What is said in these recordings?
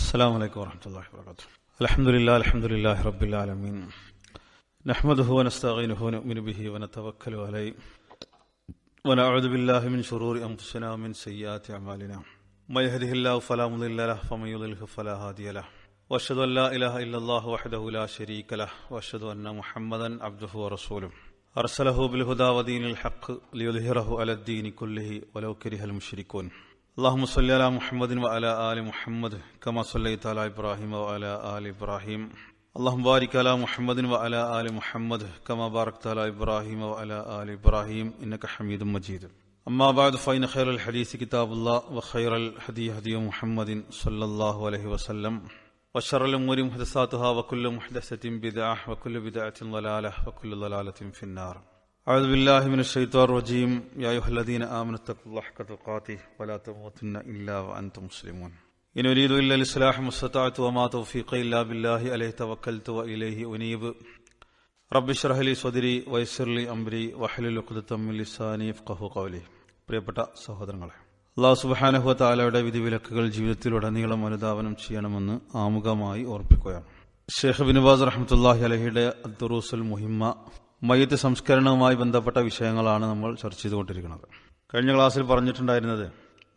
السلام عليكم ورحمة الله وبركاته. الحمد لله رب العالمين نحمده ونستعينه ونؤمن به ونتوكل عليه ونعوذ بالله من شرور أنفسنا ومن سيئات أعمالنا من يهده الله فلا مضل له ومن يضلل فلا هادي له وأشهد أن لا إله إلا الله وحده لا شريك له وأشهد أن محمدا عبده ورسوله أرسله بالهدى ودين الحق ليظهره على الدين كله ولو كره المشركون. اللهم صل على محمد وعلى آل محمد كما صليت على إبراهيم وعلى آل إبراهيم. اللهم بارك على محمد وعلى آل محمد كما باركت على إبراهيم وعلى آل إبراهيم إنك حميد مجيد. أما بعد فإن خير الحديث كتاب الله وخير الهدي هدي محمد صلى الله عليه وسلم وشر الأمور محدثاتها وكل محدثة بدعة وكل بدعة ضلالة وكل ضلالة في النار. أعوذ بالله من الشيطان الرجيم. يا أيها الذين آمنوا اتقوا الله حق تقاته ولا تموتن إلا وأنتم مسلمون. إن أريد إلا الإصلاح ما استطعت وما توفيقي إلا بالله عليه توكلت وإليه أنيب. رب اشرح لي صدري ويسر لي أمري واحلل عقدة من لساني يفقهوا قولي. പ്രിയപ്പെട്ട സഹോദരങ്ങളെ, അല്ലാഹു സുബ്ഹാനഹു വ തആലയുടെ വിധിവിലക്കുകൾ ജീവിതത്തിലുടനീളം അനുധാവനം ചെയ്യണമെന്ന് ആമുഖമായി ഓർപ്പിക്കുകയാണ്. ഷെയ്ഖ് ബിൻ ബാസ് റഹ്മത്തുള്ളാഹി അലൈഹിയുടെ അദ്ദുറൂസുൽ മുഹിമ്മ മയ്യിത്ത് സംസ്കരണവുമായി ബന്ധപ്പെട്ട വിഷയങ്ങളാണ് നമ്മൾ ചർച്ച ചെയ്തുകൊണ്ടിരിക്കുന്നത്. കഴിഞ്ഞ ക്ലാസ്സിൽ പറഞ്ഞിട്ടുണ്ടായിരുന്നത്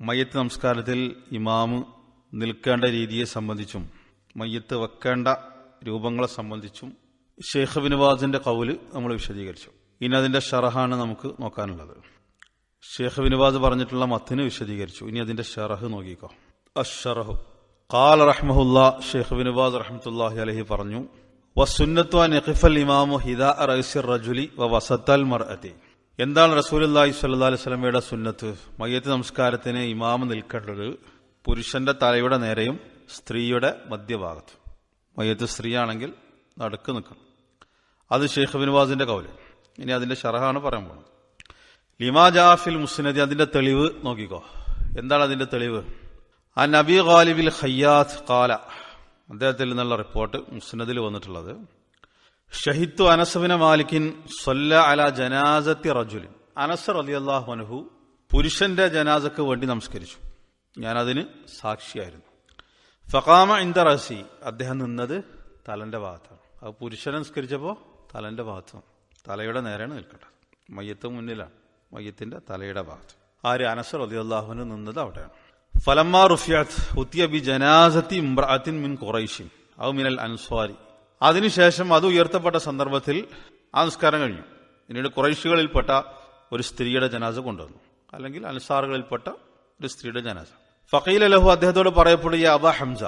മയ്യിത്ത് നമസ്കാരത്തിൽ ഇമാമ് നിൽക്കേണ്ട രീതിയെ സംബന്ധിച്ചും മയ്യിത്ത് വെക്കേണ്ട രൂപങ്ങളെ സംബന്ധിച്ചും ഷെയ്ഖ് ബിൻ ബാസിന്റെ ഖൗല് നമ്മൾ വിശദീകരിച്ചു. ഇനി അതിന്റെ ഷറഹാണ് നമുക്ക് നോക്കാനുള്ളത്. ഷെയ്ഖ് ബിൻ ബാസ് പറഞ്ഞിട്ടുള്ള മത്ന് വിശദീകരിച്ചു. ഇനി അതിന്റെ ഷറഹ് നോക്കിക്കോ. അശ്ശറഹു ഖാല റഹ്മഹുല്ലാ. ഷെയ്ഖ് ബിൻ ബാസ് റഹ്മത്തുള്ളാഹി അലൈഹി പറഞ്ഞു, വസുന്നത്തു അൻ യഖിഫൽ ഇമാമു ഹിദാ റഅസിർ റജുലി വവസതൽ മർഅതി. എന്താണ് റസൂലുള്ളാഹി സ്വല്ലല്ലാഹു അലൈഹി വസല്ലമയുടെ സുന്നത്ത്? മയ്യിത്ത് നമസ്കാരത്തിന് ഇമാമ് നിൽക്കേണ്ടത് പുരുഷന്റെ തലയുടെ നേരെയും സ്ത്രീയുടെ മധ്യഭാഗത്തും. മയ്യിത്ത് സ്ത്രീയാണെങ്കിൽ നടുക്ക് നിൽക്കണം. അത് ഷെയ്ഖ് ബിൻ ബാസിന്റെ ഖൗല്. ഇനി അതിന്റെ ഷറഹാണ് പറയാൻ പോകുന്നത്. ലിമാ ജാഫിൽ മുസ്നദി. അതിന്റെ തെളിവ് നോക്കിക്കോ. എന്താണ് അതിന്റെ തെളിവ്? അൻ അബീ ഗാലിബിൽ ഖയ്യാത്ത് ഖാല. അദ്ദേഹത്തിൽ നിന്നുള്ള റിപ്പോർട്ട് മുസ്നദിൽ വന്നിട്ടുള്ളത്, ഷഹിദ്തു അനസ് ബിൻ മാലിക്കിൻ സ്വല്ല അലാ ജനാസത്തി റജുലിൻ. അനസ് റളിയല്ലാഹു അൻഹു പുരുഷന്റെ ജനാസക്ക് വേണ്ടി നമസ്കരിച്ചു. ഞാനതിന് സാക്ഷിയായിരുന്നു. ഫഖാമ ഇൻദ റഅസി. അദ്ദേഹം നിന്നത് തലന്റെ ഭാഗത്താണ്. അത് പുരുഷൻ നമസ്കരിച്ചപ്പോൾ തലന്റെ ഭാഗത്താണ്. തലയുടെ നേരെയാണ് നിൽക്കേണ്ടത്. മയ്യത്ത് മുന്നിലാണ്, മയ്യത്തിന്റെ തലയുടെ ഭാഗത്ത്. ആര്? അനസ് റളിയല്ലാഹു അൻഹു നിന്നത് അവിടെയാണ്. ഫലമ്മാ റുഫിഅത് ഉതിയ ബി ജനാസത്തി ഇംറഅത്തിൻ മിൻ ഖുറൈശിൻ ഔ മിനൽ അൻസ്വാരി. അതിനുശേഷം അത് ഉയർത്തപ്പെട്ട സന്ദർഭത്തിൽ ആ നിസ്കാരം കഴിഞ്ഞു. പിന്നീട് ഖുറൈശികളിൽപ്പെട്ട ഒരു സ്ത്രീയുടെ ജനാസ കൊണ്ടുവന്നു, അല്ലെങ്കിൽ അൻസാറുകളിൽപ്പെട്ട ഒരു സ്ത്രീയുടെ ജനാസ. ഫഖീല ലഹു. അദ്ദേഹത്തോട് പറയപ്പെടുക, അബാ ഹംസ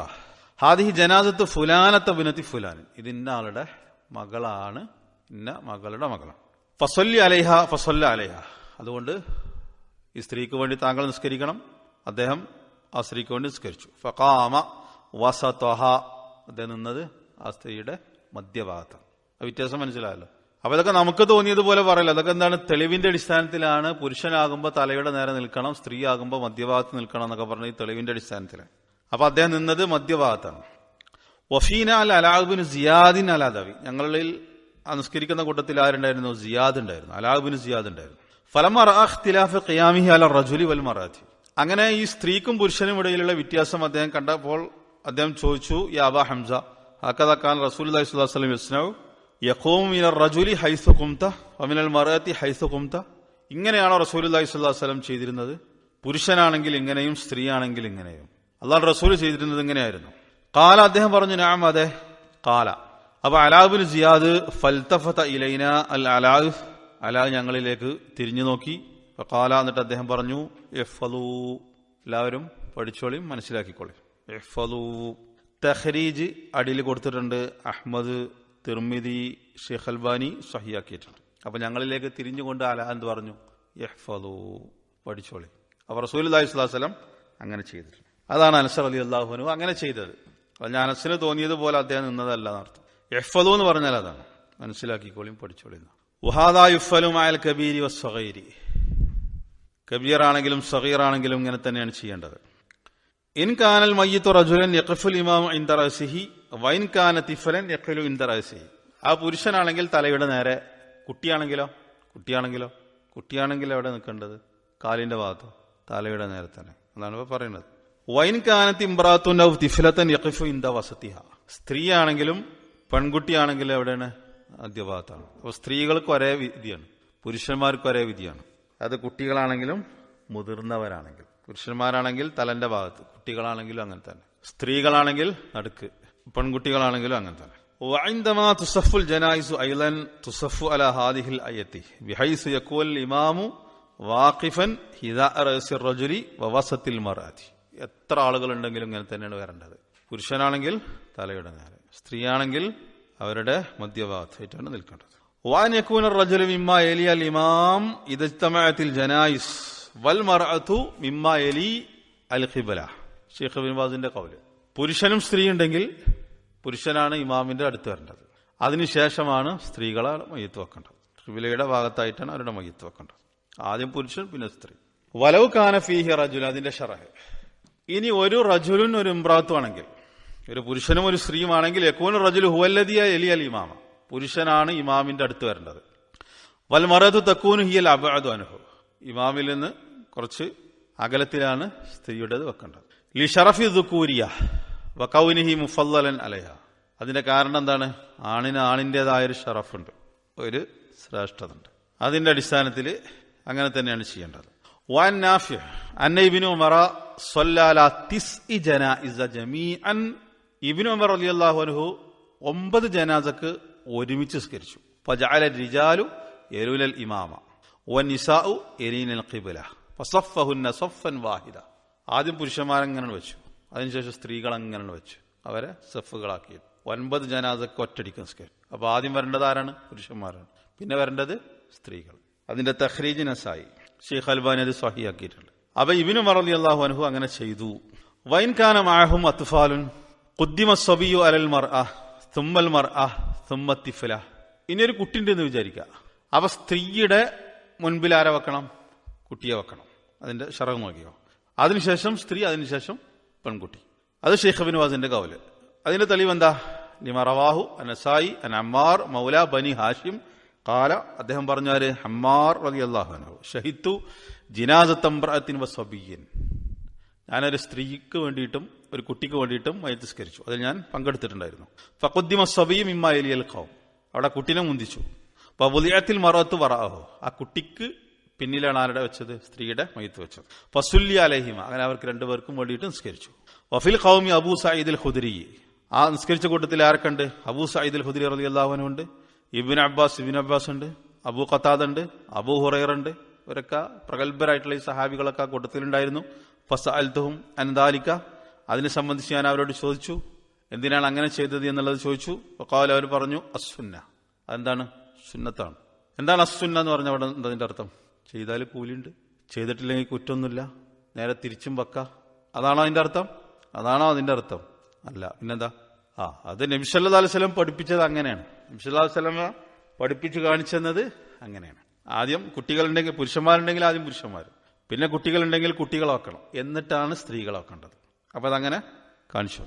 ഹാദിഹി ജനാസത്ത് ഫുലാനത്ത ബിനതി ഫുലാൻ. ഇത് ഇന്ന ആളുടെ മകളാണ്, ഇന്ന മകളുടെ മകളാണ്. ഫസല്ലി അലൈഹ ഫസല്ല അലൈഹ. അതുകൊണ്ട് ഈ സ്ത്രീക്ക് വേണ്ടി താങ്കൾ നിസ്കരിക്കണം. അദ്ദേഹം ആ സ്ത്രീക്ക് വേണ്ടി നിസ്കരിച്ചു. ഫഖാമ വസതഹ. അദ്ദേഹം നിന്നത് ആ സ്ത്രീയുടെ മധ്യഭാഗത്താണ്. ആ വ്യത്യാസം മനസ്സിലായല്ലോ. അപ്പൊ ഇതൊക്കെ നമുക്ക് തോന്നിയതുപോലെ പറയല്ല. അതൊക്കെ എന്താണ്? തെളിവിന്റെ അടിസ്ഥാനത്തിലാണ്. പുരുഷനാകുമ്പോൾ തലയുടെ നേരെ നിൽക്കണം, സ്ത്രീ ആകുമ്പോൾ മധ്യഭാഗത്ത് നിൽക്കണം എന്നൊക്കെ പറഞ്ഞ ഈ തെളിവിന്റെ അടിസ്ഥാനത്തിലാണ്. അപ്പൊ അദ്ദേഹം നിന്നത് മധ്യഭാഗത്താണ്. വഫീന അൽ അലാബിൻ സിയാദിൻ അലാദവി. ഞങ്ങളിൽ നിസ്കരിക്കുന്ന കൂട്ടത്തിൽ ആരുണ്ടായിരുന്നു? സിയാദ് ഉണ്ടായിരുന്നു, അലാബിൻ സിയാദ് ഉണ്ടായിരുന്നു. ഫലമ റഅ ഇഖ്തിലാഫ ഖിയാമിഹി അല റജുലി വൽ മർഅതി. അങ്ങനെ ഈ സ്ത്രീക്കും പുരുഷനും ഇടയിലുള്ള വ്യത്യാസം അദ്ദേഹം കണ്ടപ്പോൾ അദ്ദേഹം ചോദിച്ചു, യാ അബാ ഹംസ ഹകദാ കാന റസൂലുള്ളാഹി സ്വല്ലല്ലാഹു അലൈഹി വസല്ലം യസ്നഉ യഖൂമു മിനർ റജുലി ഹൈസു ഖുംത വമിനൽ മർഅതി ഹൈസു ഖുംത. ഇങ്ങനെയാണോ റസൂലുള്ളാഹി സ്വല്ലല്ലാഹു അലൈഹി വസല്ലം ചെയ്തിരുന്നത്? പുരുഷനാണെങ്കിൽ ഇങ്ങനെയും സ്ത്രീയാണെങ്കിൽ ഇങ്ങനെയും. അല്ലാഹുവിന്റെ റസൂൽ ചെയ്തിരുന്നത് ഇങ്ങനെയായിരുന്നു. ഖാല. അദ്ദേഹം പറഞ്ഞു, നഅം, അതെ. ഖാല. അപ്പൊ അലാബിൻ സിയാദ് ഫൽതഫത ഇലൈന അൽ അലാഹ്. അലാഹ് ഞങ്ങളിലേക്ക് തിരിഞ്ഞു നോക്കി. ഖാല. എന്നിട്ട് അദ്ദേഹം പറഞ്ഞു, ഇഹ്ഫളൂ. എല്ലാവരും പഠിച്ചോളിയും മനസ്സിലാക്കിക്കോളി. ഇഹ്ഫളൂ. തഖ്രീജ് അടിയിൽ കൊടുത്തിട്ടുണ്ട്. അഹ്മദ്, തിർമിദി, ഷെയ്ഖ് അൽബാനി സഹിയാക്കിയിട്ടുണ്ട്. അപ്പൊ ഞങ്ങളിലേക്ക് തിരിഞ്ഞുകൊണ്ട് അലാഹ് എന്ത് പറഞ്ഞു? ഇഹ്ഫളൂ, പഠിച്ചോളി. അപ്പൊ റസൂലുള്ളാഹി സ്വല്ലല്ലാഹു അലൈഹി വസല്ലം അങ്ങനെ ചെയ്തിട്ടുണ്ട്. അതാണ് അനസ് റളിയല്ലാഹു അൻഹു അങ്ങനെ ചെയ്തത്. ഞാൻ അനസിന് തോന്നിയതുപോലെ അദ്ദേഹം നിന്നതല്ല എന്നർത്ഥം. ഇഹ്ഫളൂ എന്ന് പറഞ്ഞാൽ അതാണ്, മനസ്സിലാക്കിക്കോളിയും പഠിച്ചോളി. വഹാദാ യുഫ്അലു മഅൽ കബീരി വസ്സഗീരി. കബീറാണെങ്കിലും സഗീറാണെങ്കിലും ഇങ്ങനെ തന്നെയാണ് ചെയ്യേണ്ടത്. ഇൻ കാനൽ മയ്യിത്തു റജുലൻ യഖഫുൽ ഇമാമു ഇൻദ റഅസിഹി വഇൻ കാന തിഫലൻ യഖലു ഇൻദ റഅസിഹി. ആ പുരുഷനാണെങ്കിൽ തലയുടെ നേരെ, കുട്ടിയാണെങ്കിലോ കുട്ടിയാണെങ്കിൽ എവിടെ നിൽക്കേണ്ടത്? കാലിന്റെ ഭാഗത്തോ? തലയുടെ നേരെ തന്നെ. അതാണ് ഇപ്പൊ പറയുന്നത്. വൈൻ കാനത്ത് ഇംറാത്തുൻ ഔ തിഫ്ലതൻ യഖിഫു ഇൻദ വസതിഹ. സ്ത്രീയാണെങ്കിലും പെൺകുട്ടിയാണെങ്കിലും എവിടെയാണ്? മധ്യഭാഗത്താണ്. അപ്പോൾ സ്ത്രീകൾക്ക് ഒരേ വിധിയാണ്, പുരുഷന്മാർക്ക് ഒരേ വിധിയാണ്. അത് കുട്ടികളാണെങ്കിലും മുതിർന്നവരാണെങ്കിൽ. പുരുഷന്മാരാണെങ്കിൽ തലന്റെ ഭാഗത്ത്, കുട്ടികളാണെങ്കിലും അങ്ങനെ തന്നെ, സ്ത്രീകളാണെങ്കിൽ നടുക്ക്, പെൺകുട്ടികളാണെങ്കിലും അങ്ങനെ തന്നെ. وعندما تصف الجنائز ايضا تصف على هذه الايه بحيث يكون الامام واقفا حذاء راس الرجل ووسط المراه. എത്ര ആളുകളുണ്ടെങ്കിലും ഇങ്ങനെ തന്നെയാണ് വരേണ്ടത്. പുരുഷനാണെങ്കിൽ തലയുടെ നേരെ, സ്ത്രീയാണെങ്കിൽ അവരുടെ മധ്യഭാഗത്തായിട്ടാണ് നിൽക്കേണ്ടത്. وان يكون الرجل مما يلي الامام اذا اجتمعت الجنائز والمراه مما يلي القبلة. ഷെയ്ഖ് ഇബ്നു ബാസിന്റെ ഖൗല്, പുരുഷനും സ്ത്രീ ഉണ്ടെങ്കിൽ പുരുഷനാണ് ഇമാമിന്റെ അടുത്ത് വരേണ്ടത്, അതിനുശേഷമാണ് സ്ത്രീകളെ മയ്യത്ത് വെക്കേണ്ടത്. ഖിബിലയുടെ ഭാഗത്തായിട്ടാണ് അവരുടെ മയ്യത്ത് വെക്കേണ്ടത്. ആദ്യം പുരുഷൻ, പിന്നെ സ്ത്രീ. വലൗ കാന ഫീഹി റജുൽ, അതിന്റെ ശറഹ്. ഇനി ഒരു റജുലും ഒരു ഇംറാത്തും ആണെങ്കിൽ, ഒരു പുരുഷനും ഒരു സ്ത്രീയുമാണെങ്കിൽ, യകൂനു റജുലു ഹുവല്ലദി യലിയൽ ഇമാമ, പുരുഷനാണ് ഇമാമിന്റെ അടുത്ത് വരേണ്ടത്. വൽ മറഅതു തകൂനു ഹിയൽ അബ്അദു അൻഹു, ഇമാമിൽ നിന്ന് കുറച്ച് അകലത്തിലാണ് സ്ത്രീയുടേത് വെക്കേണ്ടത്. ലി ശറഫി ദുകൂരിയ വകൗനിഹി മുഫല്ലലൻ അലൈഹ, അതിന്റെ കാരണം എന്താണ്? ആണിന് ആണിന്റേതായൊരു ഷറഫുണ്ട്, ഒരു ശ്രേഷ്ഠത ഉണ്ട്. അതിന്റെ അടിസ്ഥാനത്തിൽ അങ്ങനെ തന്നെയാണ് ചെയ്യേണ്ടത്. വഅൻ നാഫിഅ അന്ന ഇബ്നു ഉമറ സ്വല്ലല അലാ തിസ്ഇ ജനായിസ ജമീഅൻ, ഇബ്നു ഉമർ റളിയല്ലാഹു അൻഹു 9 ജനാസക്ക് ഒരുമിച്ച് നിസ്കരിച്ചു. ഫജഅല റിജാലു യലൂലൽ ഇമാമ വന്നിസാഉ യലീനൽ ഖിബ്ല ഫസഫഹുന്ന സഫൻ വാഹിദ. ആദ്യം പുരുഷന്മാരങ്ങനെ വെച്ചു, അതിനുശേഷം സ്ത്രീകൾ അങ്ങനെ വെച്ചു, അവരെ സഫുകളാക്കി. 9 ജനാസക്ക് ഒറ്റടിക്ക് നിസ്കരിച്ചു. അപ്പൊ ആദ്യം വരേണ്ടത് ആരാണ്? പുരുഷന്മാരാണ്. പിന്നെ വരേണ്ടത് സ്ത്രീകൾ. അതിന്റെ തഖ്രീജ് നസായി, ഷെയ്ഖ് അൽബാനി അത് സ്വഹീഹാക്കിയിട്ടുണ്ട്. അപ്പൊ ഇബ്നു ഉമർ റളിയല്ലാഹു അൻഹു അങ്ങനെ ചെയ്തു. വൈൻ കാന മഅഹും അത്ഫാലുൻ ഖുദ്ദിമ അസ്സബിയ്യു അലൽ മർഅ തുമ്മൽ മർഅ തുമ്മ തിഫ്ല. ഇനി ഒരു കുട്ടിന്റെ എന്ന് വിചാരിക്കുക. അപ്പൊ സ്ത്രീയുടെ മുൻപിൽ ആരെ വെക്കണം? കുട്ടിയെ വെക്കണം. അതിന്റെ ശറഹ് നോക്കിയോ. അതിനുശേഷം സ്ത്രീ, അതിനുശേഷം പെൺകുട്ടി. അത് ഷെയ്ഖ് ഇബ്നു ബാസിന്റെ ഖൗല്. അതിന്റെ തെളിവ് എന്താ? ലിമ റവാഹു അനസായി അൻ അമ്മാർ മൗല ബനി ഹാഷിം ഖാല, അദ്ദേഹം പറഞ്ഞാല് അമ്മാർ റളിയല്ലാഹു അൻഹു ഷഹിദു ജിനാസത ഇംറഅത്തിൻ വസബിയ്യിൻ, ഞാനൊരു സ്ത്രീക്ക് വേണ്ടിയിട്ടും ഒരു കുട്ടിക്ക് വേണ്ടിയിട്ടും മയ്യിത്ത് നിസ്കരിച്ചു, അതിൽ ഞാൻ പങ്കെടുത്തിട്ടുണ്ടായിരുന്നു. ഫഖുദ്ദിമ അസ്സബിയ്യു മിമ്മാ യലിയൽ ഖൗം, അവിടെ കുട്ടിനെ മുന്തിച്ചു. ഫവുദിഅത്തിൽ മറഅത്തു വറഅഹു, ആ കുട്ടിക്ക് പിന്നിലാണ് ആരുടെ വെച്ചത്? സ്ത്രീയുടെ മയ്യിത്ത് വെച്ചത്. ഫസുല്ലി അലൈഹിമ, അങ്ങനെ അവർക്ക് രണ്ടുപേർക്കും വേണ്ടിയിട്ട് നിസ്കരിച്ചു. വഫിൽ ഖൗമി അബൂ സഈദ് അൽ ഖുദ്രി, ആ നിസ്കരിച്ച കൂട്ടത്തിൽ ആർക്കുണ്ട്? അബൂ സഈദ് അൽ ഖുദ്രി റളിയല്ലാഹു അൻഹു ഉണ്ട്, ഇബ്നു അബ്ബാസ് ഉണ്ട്, അബൂ ഖതാദ ഉണ്ട്, അബൂ ഹുറൈറ ഉണ്ട്. ഇവരൊക്കെ പ്രഗത്ഭരായിട്ടുള്ള ഈ സഹാബികളൊക്കെ ആ കൂട്ടത്തിലുണ്ടായിരുന്നു. ഫസഅൽതുഹും അൻ ദാലിക, അതിനെ സംബന്ധിച്ച് ഞാൻ അവരോട് ചോദിച്ചു, എന്തിനാണ് അങ്ങനെ ചെയ്തത് എന്നുള്ളത് ചോദിച്ചു. വഖാല, അവർ പറഞ്ഞു അസ്സുന്ന, അതെന്താണ്? സുന്നത്താണ്. എന്താണ് അസ്സുന്ന എന്ന് പറഞ്ഞ അവിടെ അതിന്റെ അർത്ഥം? ചെയ്താൽ കൂലിയുണ്ട്, ചെയ്തിട്ടില്ലെങ്കിൽ കുറ്റമൊന്നുമില്ല, നേരെ തിരിച്ചും വെക്ക, അതാണോ അതിന്റെ അർത്ഥം? അതാണോ അതിന്റെ അർത്ഥം? അല്ല, പിന്നെന്താ? അത് നബി സല്ലല്ലാഹു അലൈഹി വസല്ലം പഠിപ്പിച്ചത് അങ്ങനെയാണ്. നബി സല്ലല്ലാഹു അലൈഹി വസല്ലം പഠിപ്പിച്ചു കാണിച്ചെന്നത് അങ്ങനെയാണ്. ആദ്യം കുട്ടികളുണ്ടെങ്കിൽ, പുരുഷന്മാരുണ്ടെങ്കിൽ ആദ്യം പുരുഷന്മാർ, പിന്നെ കുട്ടികളുണ്ടെങ്കിൽ കുട്ടികളെ വെക്കണം, എന്നിട്ടാണ് സ്ത്രീകളെ വെക്കേണ്ടത്. അപ്പൊ അതങ്ങനെ കാണിച്ചു.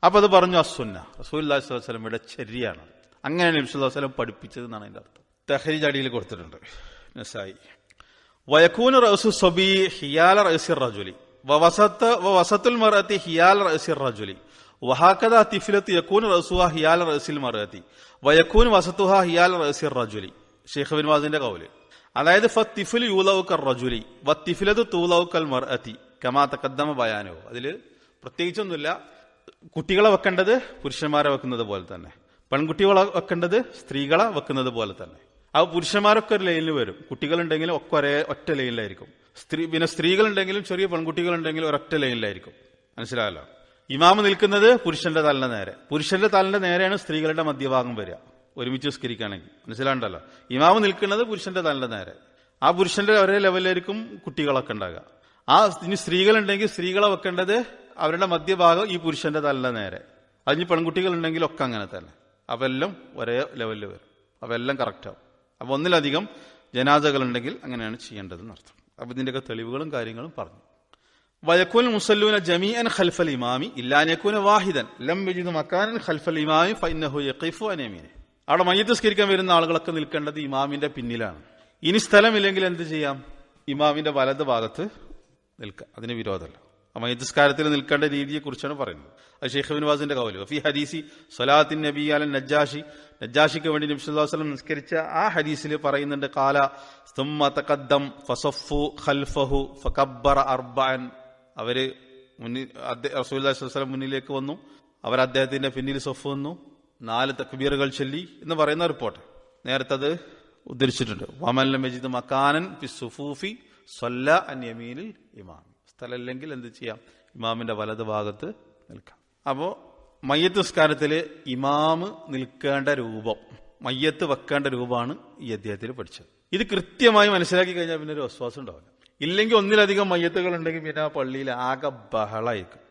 അപ്പൊ അത് പറഞ്ഞു അസ്സുന്ന, റസൂലുള്ളാഹി സ്വല്ലല്ലാഹു അലൈഹി വസല്ലമയുടെ ചര്യയാണ്. അങ്ങനെ നബി സല്ലല്ലാഹു അലൈഹി വസല്ലം പഠിപ്പിച്ചത് എന്നാണ് അതിന്റെ അർത്ഥം. തഖ്രീജ് അടിയിൽ കൊടുത്തിട്ടുണ്ട്, നസായി. വയകൂനു റഅസു സബി ഹിയാല റഅസിർ റജുലി വവസത്തുൽ മർഅതി ഹിയാല റഅസിർ റജുലി വഹകദാ തിഫ്ലതു യകൂനു റഅസുഹാ ഹിയാല റഅസിൽ മർഅതി വയകൂനു വസതുഹാ ഹിയാല റഅസിർ റജുലി. ഷെയ്ഖ് ഇബ്നു ബാസിന്റെ ഖൗല്. അതായത് ഫത്തിഫ്ലു യൂലഉ കർറജുലി വത്തിഫ്ലതു തൂലഉ കൽ മർഅതി കമാ തഖദ്ദമ ബയാനഹു. അതിൽ പ്രത്യേകിച്ചൊന്നുമില്ല. കുട്ടികളെ വെക്കേണ്ടത് പുരുഷന്മാരെ വെക്കുന്നത് പോലെ തന്നെ, പെൺകുട്ടികളെ വെക്കേണ്ടത് സ്ത്രീകളെ വെക്കുന്നത് പോലെ തന്നെ. ആ പുരുഷന്മാരൊക്കെ ഒരു ലൈനിൽ വരും, കുട്ടികളുണ്ടെങ്കിലും ഒക്കെ ഒറ്റ ലൈനിലായിരിക്കും. പിന്നെ സ്ത്രീകളുണ്ടെങ്കിലും ചെറിയ പെൺകുട്ടികളുണ്ടെങ്കിലും ഒരൊറ്റ ലൈനിലായിരിക്കും. മനസ്സിലായല്ലോ? ഇമാമ് നിൽക്കുന്നത് പുരുഷന്റെ തലിന്റെ നേരെ, പുരുഷന്റെ തലിന്റെ നേരെയാണ് സ്ത്രീകളുടെ മധ്യഭാഗം വരിക ഒരുമിച്ച് നിസ്കരിക്കുകയാണെങ്കിൽ. മനസ്സിലാണ്ടല്ലോ? ഇമാമ് നിൽക്കുന്നത് പുരുഷന്റെ തലിന്റെ നേരെ, ആ പുരുഷന്റെ ഒരേ ലെവലിലായിരിക്കും കുട്ടികളൊക്കെ ഉണ്ടാകുക. ഇനി സ്ത്രീകളുണ്ടെങ്കിൽ സ്ത്രീകളെ വെക്കേണ്ടത് അവരുടെ മധ്യഭാഗം ഈ പുരുഷന്റെ തലിന്റെ നേരെ. അതിന് പെൺകുട്ടികളുണ്ടെങ്കിൽ ഒക്കെ അങ്ങനെ തന്നെ. അതെല്ലാം ഒരേ ലെവലിൽ വരും, അതെല്ലാം കറക്റ്റാവും. അപ്പൊ ഒന്നിലധികം ജനാസകളുണ്ടെങ്കിൽ അങ്ങനെയാണ് ചെയ്യേണ്ടതെന്ന് അർത്ഥം. അപ്പൊ ഇതിന്റെയൊക്കെ തെളിവുകളും കാര്യങ്ങളും പറഞ്ഞു. വയകൂൻ മുസല്ലൂന ജമീഅൻ ഖൽഫൽ ഇമാമി ഇല്ലാ അൻ യകൂന വാഹിദൻ ലം യജിദു മകാനൻ ഖൽഫൽ ഇമാമി ഫഇന്നഹു യഖിഫു അൻ യമീനി. അവിടെ മയ്യിത്ത് നിസ്കരിക്കാൻ വരുന്ന ആളുകളൊക്കെ നിൽക്കേണ്ടത് ഇമാമിന്റെ പിന്നിലാണ്. ഇനി സ്ഥലമില്ലെങ്കിൽ എന്ത് ചെയ്യാം? ഇമാമിന്റെ വലത് ഭാഗത്ത് നിൽക്കാം, അതിന് വിരോധമല്ല. മയ്യിത്ത് നിസ്കാരത്തിൽ നിൽക്കേണ്ട രീതിയെ കുറിച്ചാണ് പറയുന്നത്. അത് ഷെയ്ഖ് ഇബ്നു ബാസിന്റെ കൗല്. ഫി ഹദീസി സ്വലാത്തിൻ നബി അല നജ്ജാഷിക്ക് വേണ്ടി നബി സല്ലല്ലാഹു അലൈഹി വസല്ലം നിസ്കരിച്ച ആ ഹദീസിൽ പറയുന്നുണ്ട്, ഖാല സുമ്മ തഖദ്ദം ഫസഫു ഖൽഫഹു ഫകബ്ബറ അർബഅൻ. അവര് റസൂലുള്ളാഹി സ്വല്ലല്ലാഹു അലൈഹി വസല്ലം മുന്നിലേക്ക് വന്നു, അവർ അദ്ദേഹത്തിന്റെ പിന്നിൽ സഫ് വന്നു, 4 തക്ബീറുകൾ ചൊല്ലി എന്ന് പറയുന്ന റിപ്പോർട്ട് നേരത്തെ അത് ഉദ്ധരിച്ചിട്ടുണ്ട്. വമൻ ലം യജിദ് മകാനൻ ഫി സുഫൂഫി സ്വല്ല അൻ യമീനിൽ ഇമാം. സ്ഥലമില്ലെങ്കിൽ എന്ത് ചെയ്യാം? ഇമാമിന്റെ വലത് ഭാഗത്ത് നിൽക്കാം. അപ്പോ മയ്യത്ത് നിസ്കാരത്തില് ഇമാമ് നിൽക്കേണ്ട രൂപം, മയ്യത്ത് വെക്കേണ്ട രൂപമാണ് ഈ അധ്യായത്തിൽ പഠിച്ചത്. ഇത് കൃത്യമായി മനസ്സിലാക്കി കഴിഞ്ഞാൽ പിന്നെ ഒരു വിശ്വാസം ഉണ്ടാവില്ല. ഇല്ലെങ്കിൽ ഒന്നിലധികം മയ്യത്തുകൾ ഉണ്ടെങ്കിൽ പിന്നെ ആ പള്ളിയിൽ ആകെ ബഹളായിരിക്കും.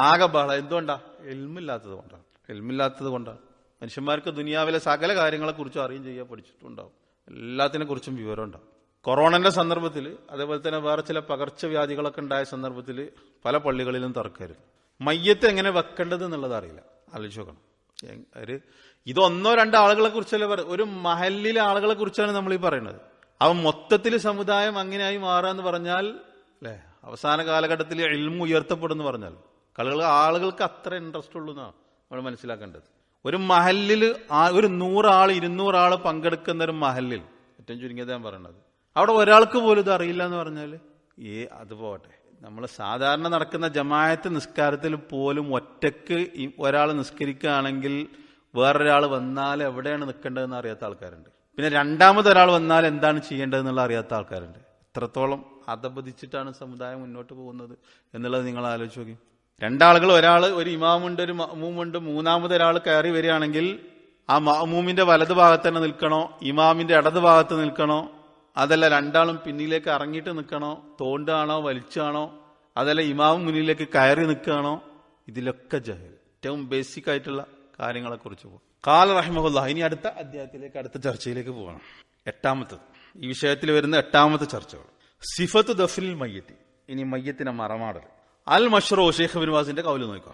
ആകെ ബഹളം. എന്തുകൊണ്ടാ? എൽമില്ലാത്തത് കൊണ്ടാണ്. എൽമില്ലാത്തത് കൊണ്ടാണ്. മനുഷ്യന്മാർക്ക് ദുനിയാവിലെ സകല കാര്യങ്ങളെ കുറിച്ചും അറിയും ചെയ്യാൻ പഠിച്ചിട്ടുണ്ടാവും. എല്ലാത്തിനെ കുറിച്ചും വിവരം ഉണ്ടാവും. കൊറോണന്റെ സന്ദർഭത്തിൽ, അതേപോലെ തന്നെ വേറെ ചില പകർച്ചവ്യാധികളൊക്കെ ഉണ്ടായ സന്ദർഭത്തിൽ പല പള്ളികളിലും തർക്കമായിരുന്നു. മയ്യത്ത് എങ്ങനെ വെക്കേണ്ടത് എന്നുള്ളത് അറിയില്ല. ആലോചിച്ച് നോക്കണം. ഇത് 1-2 ആളുകളെ കുറിച്ചല്ല ഒരു മഹല്ലിലെ ആളുകളെ കുറിച്ചാണ് നമ്മൾ ഈ പറയുന്നത്. അവൻ മൊത്തത്തിൽ സമുദായം അങ്ങനെയായി മാറാന്ന് പറഞ്ഞാൽ അല്ലെ, അവസാന കാലഘട്ടത്തിൽ ഇൽമു ഉയർത്തപ്പെടുന്നു പറഞ്ഞാൽ ആളുകൾക്ക് അത്ര ഇൻട്രസ്റ്റ് ഉള്ളൂ എന്നാണ് നമ്മൾ മനസ്സിലാക്കേണ്ടത്. ഒരു മഹല്ലിൽ ഒരു 100 ആൾ 200 ആൾ പങ്കെടുക്കുന്ന ഒരു മഹല്ലിൽ, ഏറ്റവും ചുരുങ്ങിയത് ഞാൻ പറയണത്, അവിടെ ഒരാൾക്ക് പോലും ഇത് അറിയില്ല എന്ന് പറഞ്ഞാൽ അത് പോട്ടെ. നമ്മൾ സാധാരണ നടക്കുന്ന ജമാഅത്ത് നിസ്കാരത്തിൽ പോലും ഒറ്റക്ക് ഒരാൾ നിസ്കരിക്കുകയാണെങ്കിൽ വേറൊരാൾ വന്നാൽ എവിടെയാണ് നിൽക്കേണ്ടതെന്ന് അറിയാത്ത ആൾക്കാരുണ്ട്. പിന്നെ രണ്ടാമതൊരാൾ വന്നാൽ എന്താണ് ചെയ്യേണ്ടതെന്നുള്ള അറിയാത്ത ആൾക്കാരുണ്ട്. എത്രത്തോളം അധപതിച്ചിട്ടാണ് സമുദായം മുന്നോട്ട് പോകുന്നത് എന്നുള്ളത് നിങ്ങൾ ആലോചിച്ച് നോക്കി. 2 ആളുകൾ, ഒരു ഇമാമുണ്ട്, ഒരു മഅ്മൂമുണ്ട്, മൂന്നാമതൊരാൾ കയറി വരികയാണെങ്കിൽ ആ മഅ്മൂമിന്റെ വലത് ഭാഗത്ത് തന്നെ നിൽക്കണോ, ഇമാമിന്റെ ഇടത് ഭാഗത്ത് നിൽക്കണോ, അതല്ല 2 ആളും പിന്നിലേക്ക് ഇറങ്ങിയിട്ട് നിൽക്കണോ, തോണ്ടാണോ വലിച്ചാണോ, അതല്ല ഇമാം മുന്നിലേക്ക് കയറി നിൽക്കുകയാണോ? ഇതിലൊക്കെ ജഹൽ. ഏറ്റവും ബേസിക് ആയിട്ടുള്ള കാര്യങ്ങളെ കുറിച്ച് പോകും. ഖാല റഹിമഹുല്ലാഹ്. ഇനി അടുത്ത അധ്യായത്തിലേക്ക്, അടുത്ത ചർച്ചയിലേക്ക് പോകണം. 8ാമത്തത്, ഈ വിഷയത്തിൽ വരുന്ന 8ാമത്തെ ചർച്ചകൾ സിഫത്ത് ദഫ്നിൽ മയ്യത്ത്. ഇനി മയ്യത്തിനെ മറമാടൽ. അൽ മഷ്റൂ, ഷെയ്ഖ് ഇബ്നു ബാസിന്റെ കൗല് നോക്കുക.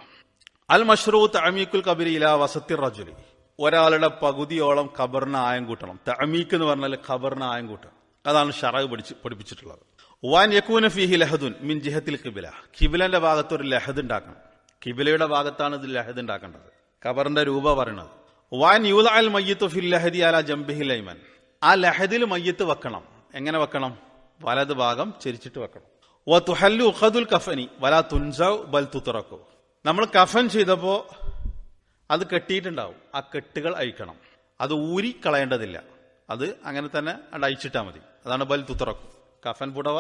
അൽ മഷ്റൂ തഅമീഖുൽ ഖബരി ഇലാ വസത്തി റജുലി. ഒരാളുടെ പകുതിയോളം ഖബറിന് ആയം കൂട്ടണം. തഅമീഖ് എന്ന് പറഞ്ഞാൽ ഖബറിന് ആയം കൂട്ടണം. അതാണ് ശറഅ് പഠിപ്പിച്ചിട്ടുള്ളത്. വാൻ യകൂന ഫീഹി ലഹദുൻ മിൻ ജിഹത്തിൽ ഖിബ്ല. ഖിബ്ലന്റെ ഭാഗത്ത് ഒരു ലഹദ് ഉണ്ടാക്കണം. ഖിബ്ലയുടെ ഭാഗത്താണ് ഇത് ലഹദ് ഉണ്ടാക്കേണ്ടത്. ഖബറിന്റെ രൂപ പറയണത്. വാൻ യൂലഅൽ മയ്യിത്തു ഫിൽ ലഹദി അലാ ജംബിഹിൽ അയ്മൻ. ആ ലഹദിൽ മയ്യത്ത് വെക്കണം. എങ്ങനെ വെക്കണം? വലത് ഭാഗം ചെരിച്ചിട്ട് വെക്കണം. വതുഹല്ലു ഖദുൽ കഫനി വലാ തുൻസൗ ബൽ തുതറകു. നമ്മൾ കഫൻ ചെയ്തപ്പോ അത് കെട്ടിയിട്ടുണ്ടാവും. ആ കെട്ടുകൾ അഴിക്കണം. അത് ഊരി കളയേണ്ടതില്ല. അത് അങ്ങനെ തന്നെ അഴിച്ചിട്ടാൽ മതി. അതാണ് ബൽ തുതറകു. കഫൻ പുടവ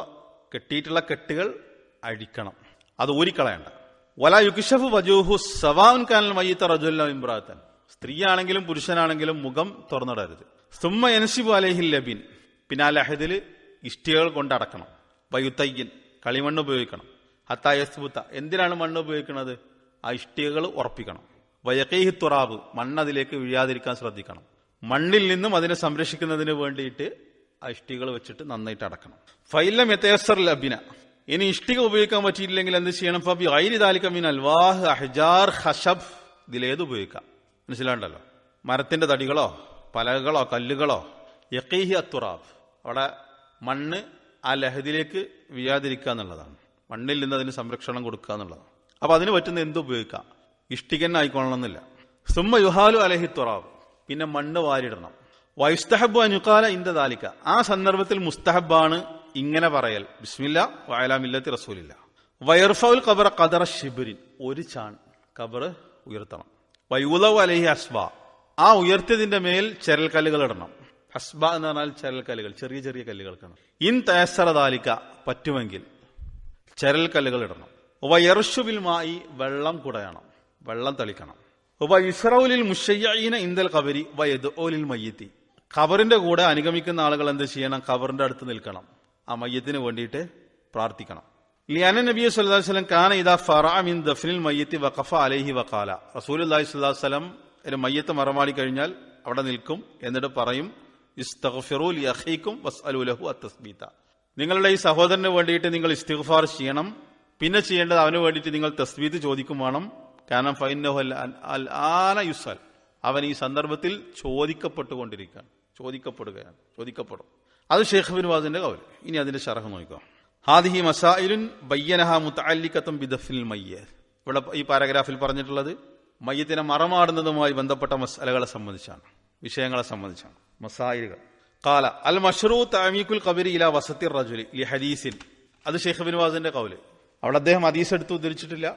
കെട്ടിയിട്ടുള്ള കെട്ടുകൾ അഴിക്കണം. അത് ഊരിക്കളയണ്ട. വലാ യുക്ശഫു വജൂഹു സവാഉൻ കാനൽ മയ്യിത റജുലൻ ഔ ഇംറഅതൻ. സ്ത്രീയാണെങ്കിലും പുരുഷനാണെങ്കിലും മുഖം തുറന്നിടരുത്. സുമ്മ യൻസിബു അലൈഹിൽ ലബിൻ. പിന്നെ ആ ലഹദിൽ ഇഷ്ടികകൾ കൊണ്ട് അടക്കണം. വയുതയ്യിൻ, കളിമണ്ണ് ഉപയോഗിക്കണം. ഹത്താ യസ്ബുത. എന്തിനാണ് മണ്ണ് ഉപയോഗിക്കുന്നത്? ആ ഇഷ്ടികകൾ ഉറപ്പിക്കണം. വയഖീഹി തുറാബ്. മണ്ണ് അതിലേക്ക് വീഴാതിരിക്കാൻ ശ്രദ്ധിക്കണം. മണ്ണിൽ നിന്നും അതിനെ സംരക്ഷിക്കുന്നതിന് വേണ്ടിയിട്ട് ആ ഇഷ്ടികൾ വെച്ചിട്ട് നന്നായിട്ട് അടക്കണം. ഫൈലം യതയസ്സർ ലബിന. ഇനി ഇഷ്ടിക ഉപയോഗിക്കാൻ പറ്റിയില്ലെങ്കിൽ എന്ത് ചെയ്യണം? ഫബി ഗൈരി ദാലിക മിൻ അൽവാഹ് അഹ്ജാർ ഖശബ്. ഇതിലേത് ഉപയോഗിക്കാം? മനസ്സിലാണ്ടല്ലോ. മരത്തിന്റെ തടികളോ പലകളോ കല്ലുകളോ. യഖീഹി അത്തുറാബ്. അവിടെ മണ്ണ് ആ ലഹദിലേക്ക് വീഴാതിരിക്കുക എന്നുള്ളതാണ്. മണ്ണിൽ നിന്ന് അതിന് സംരക്ഷണം കൊടുക്കുക എന്നുള്ളതാണ്. അപ്പൊ അതിന് പറ്റുന്ന എന്ത് ഉപയോഗിക്കാം? ഇഷ്ടികന്നെ ആയിക്കൊള്ളണമെന്നില്ല. സുമ്മ യുഹാലു അലൈഹി തുറാബ്. പിന്നെ മണ്ണ് വാരിടണം. വയുസ്തഹബ് അനുകാല ഇന്ദ ദാലിക. ആ സന്ദർഭത്തിൽ മുസ്തഹബാണ് ഇങ്ങനെ പറയൽ: ബിസ്മില്ലാ വഅലാ മില്ലത്തി റസൂലില്ലാ. വയർഫഉൽ ഖബറ ഖദറ ശിബ്രിൻ. ഒരു ചാൺ ഖബർ ഉയർത്തണം. വയുലഉ അലൈഹി അസ്ബ. ആ ഉയർത്തിയതിന്റെ മേൽ ചരൽക്കല്ലുകൾ ഇടണം. അസ്ബ എന്ന് പറഞ്ഞാൽ ചരൽക്കല്ലുകൾ, ചെറിയ ചെറിയ കല്ലുകൾക്കാണ്. ഇൻ തയസ്സറ ദാലിക. പറ്റുമെങ്കിൽ ചരൽക്കല്ലുകൾ ഇടണം. വയർഷുബിൽ മായി. വെള്ളം കുടയണം, വെള്ളം തളിക്കണം. വയുസ്റഉലിൽ മുശയ്യഈന ഇൻദൽ ഖബരി വയദ്ഉലിൽ മയ്യിത്തി. ഖബറിന്റെ കൂടെ അനുഗമിക്കുന്ന ആളുകൾ എന്ത് ചെയ്യണം? ഖബറിന്റെ അടുത്ത് നിൽക്കണം. ആ മയ്യത്തിന് വേണ്ടിയിട്ട് പ്രാർത്ഥിക്കണം. ലിഅന്ന നബി സല്ലല്ലാഹു അലൈഹി വസല്ലം കാന ഇദാ ഫറഅ മിൻ ദഫ്നിൽ മയ്യിത്തി വഖഫ അലൈഹി വഖാല. റസൂലുള്ളാഹി സ്വല്ലല്ലാഹു അലൈഹി വസല്ലം ഒരു മയ്യത്ത് മറമാടി കഴിഞ്ഞാൽ അവിടെ നിൽക്കും. എന്നിട്ട് പറയും: ഇസ്തഗ്ഫിറൂ ലി അഖീകും വസ്അലൂ ലഹു അത്തസ്ബീത. നിങ്ങളുടെ ഈ സഹോദരന് വേണ്ടിയിട്ട് നിങ്ങൾ ഇസ്തിഗ്ഫാർ ചെയ്യണം. പിന്നെ ചെയ്യേണ്ടത് അവന് വേണ്ടിയിട്ട് നിങ്ങൾ തസ്ബീത്ത് ചോദിക്കും വേണം. കാരണം ഫൈന്നഹു അൽആന യുസ്അൽ. അവൻ ഈ സന്ദർഭത്തിൽ ചോദിക്കപ്പെടുകയാണ്, ചോദിക്കപ്പെടും. അത് ഷെയ്ഖ് ഇബ്നു ബാസിന്റെ കൗൽ. ഇനി അതിന്റെ ശറഹ് നോക്കാം. ഹാദിഹി മസായിലുൻ ബയ്യനഹ മുതഅല്ലിഖത്തുൻ ബിദഫ്നിൽ മയ്യിത്ത്. ഇവിടെ ഈ പാരഗ്രാഫിൽ പറഞ്ഞിട്ടുള്ളത് മയ്യത്തിനെ മറമാടുന്നതുമായി ബന്ധപ്പെട്ട മസ്അലകളെ സംബന്ധിച്ചാണ്, വിഷയങ്ങളെ സംബന്ധിച്ചാണ്, മസായിലുകൾ. ഖാല അൽ മശ്റൂ തഅമീഖുൽ ഖബരി ഇലാ വസത്തിർ റജുലി ലി ഹദീസിൻ. അത് ഷെയ്ഖ് ഇബ്നു ബാസിന്റെ ഖൗല്. അവിടെ അദ്ദേഹം ഹദീസ് എടുത്ത് ഉദ്ധരിച്ചിട്ടില്ല.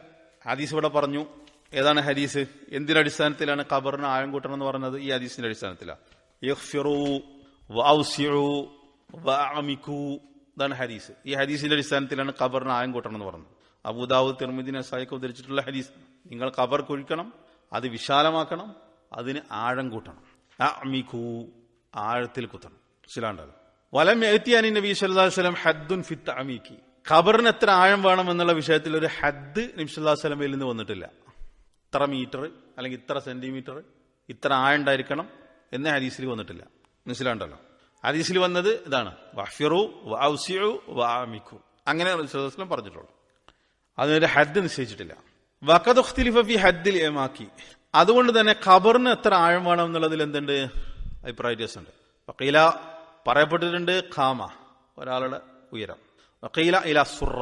ഹദീസ് ഇവിടെ പറഞ്ഞു. ഏതാണ് ഹദീസ്? എന്തിനടിസ്ഥാനത്തിലാണ് ഖബറിന് ആഴം കൂട്ടണം എന്ന് പറഞ്ഞത്? ഈ ഹദീസിന്റെ അടിസ്ഥാനത്തിലാണ്. യഗ്ഫിറൂ വഔസിഉ വഅമികൂ, ഇതാണ് ഹദീസ്. ഈ ഹദീസിന്റെ അടിസ്ഥാനത്തിലാണ് ഖബറിന് ആഴം കൂട്ടണം എന്ന് പറഞ്ഞത്. അബൂദാവൂദ്, തിർമിദി, നസായിക്ക് ഉദ്ധരിച്ചിട്ടുള്ള ഹദീസ്. നിങ്ങൾ ഖബർ കുഴിക്കണം, അത് വിശാലമാക്കണം, അതിന് ആഴം കൂട്ടണം. അഅമികൂ, ആഴത്തിൽ കുത്തണം. മനസ്സിലാണ്ടല്ലോ. വലം യഅ്തിയാനി നബി സല്ലല്ലാഹു അലൈഹി വസല്ലം ഹദ്ദുൻ ഫി തഅമീകി. ഖബറിന് എത്ര ആഴം വേണം എന്നുള്ള വിഷയത്തിൽ ഒരു ഹദ് നബി സല്ലല്ലാഹു അലൈഹി വസല്ലമയിൽ നിന്ന് വന്നിട്ടില്ല. ഇത്ര മീറ്റർ അല്ലെങ്കിൽ ഇത്ര സെന്റിമീറ്റർ, ഇത്ര ആഴം ഉണ്ടായിരിക്കണം എന്ന ഹദീസിൽ വന്നിട്ടില്ല. മനസ്സിലാണ്ടല്ലോ. ഹദീസിൽ വന്നത് ഇതാണ്, വഹ്ഫിറു വഔസിഉ വഅമികു, അങ്ങനെ നബി സല്ലല്ലാഹു അലൈഹി വസല്ലം പറഞ്ഞിട്ടുള്ളൂ. അതിനൊരു ഹദ് നിശ്ചയിച്ചിട്ടില്ല. വഖദ് ഇഖ്തിലിഫ ഫി ഹദ്ദിൽ ഇമാക്കി. അതുകൊണ്ട് തന്നെ ഖബറിന് എത്ര ആഴം വേണം എന്നുള്ളതിൽ എന്തുണ്ട്? അഭിപ്രായ വ്യത്യാസമുണ്ട്. വഖീല പറയപ്പെട്ടിട്ടുണ്ട് ഖാമ, ഒരാളുടെ ഉയരം. വഖീല ഇല സുറ,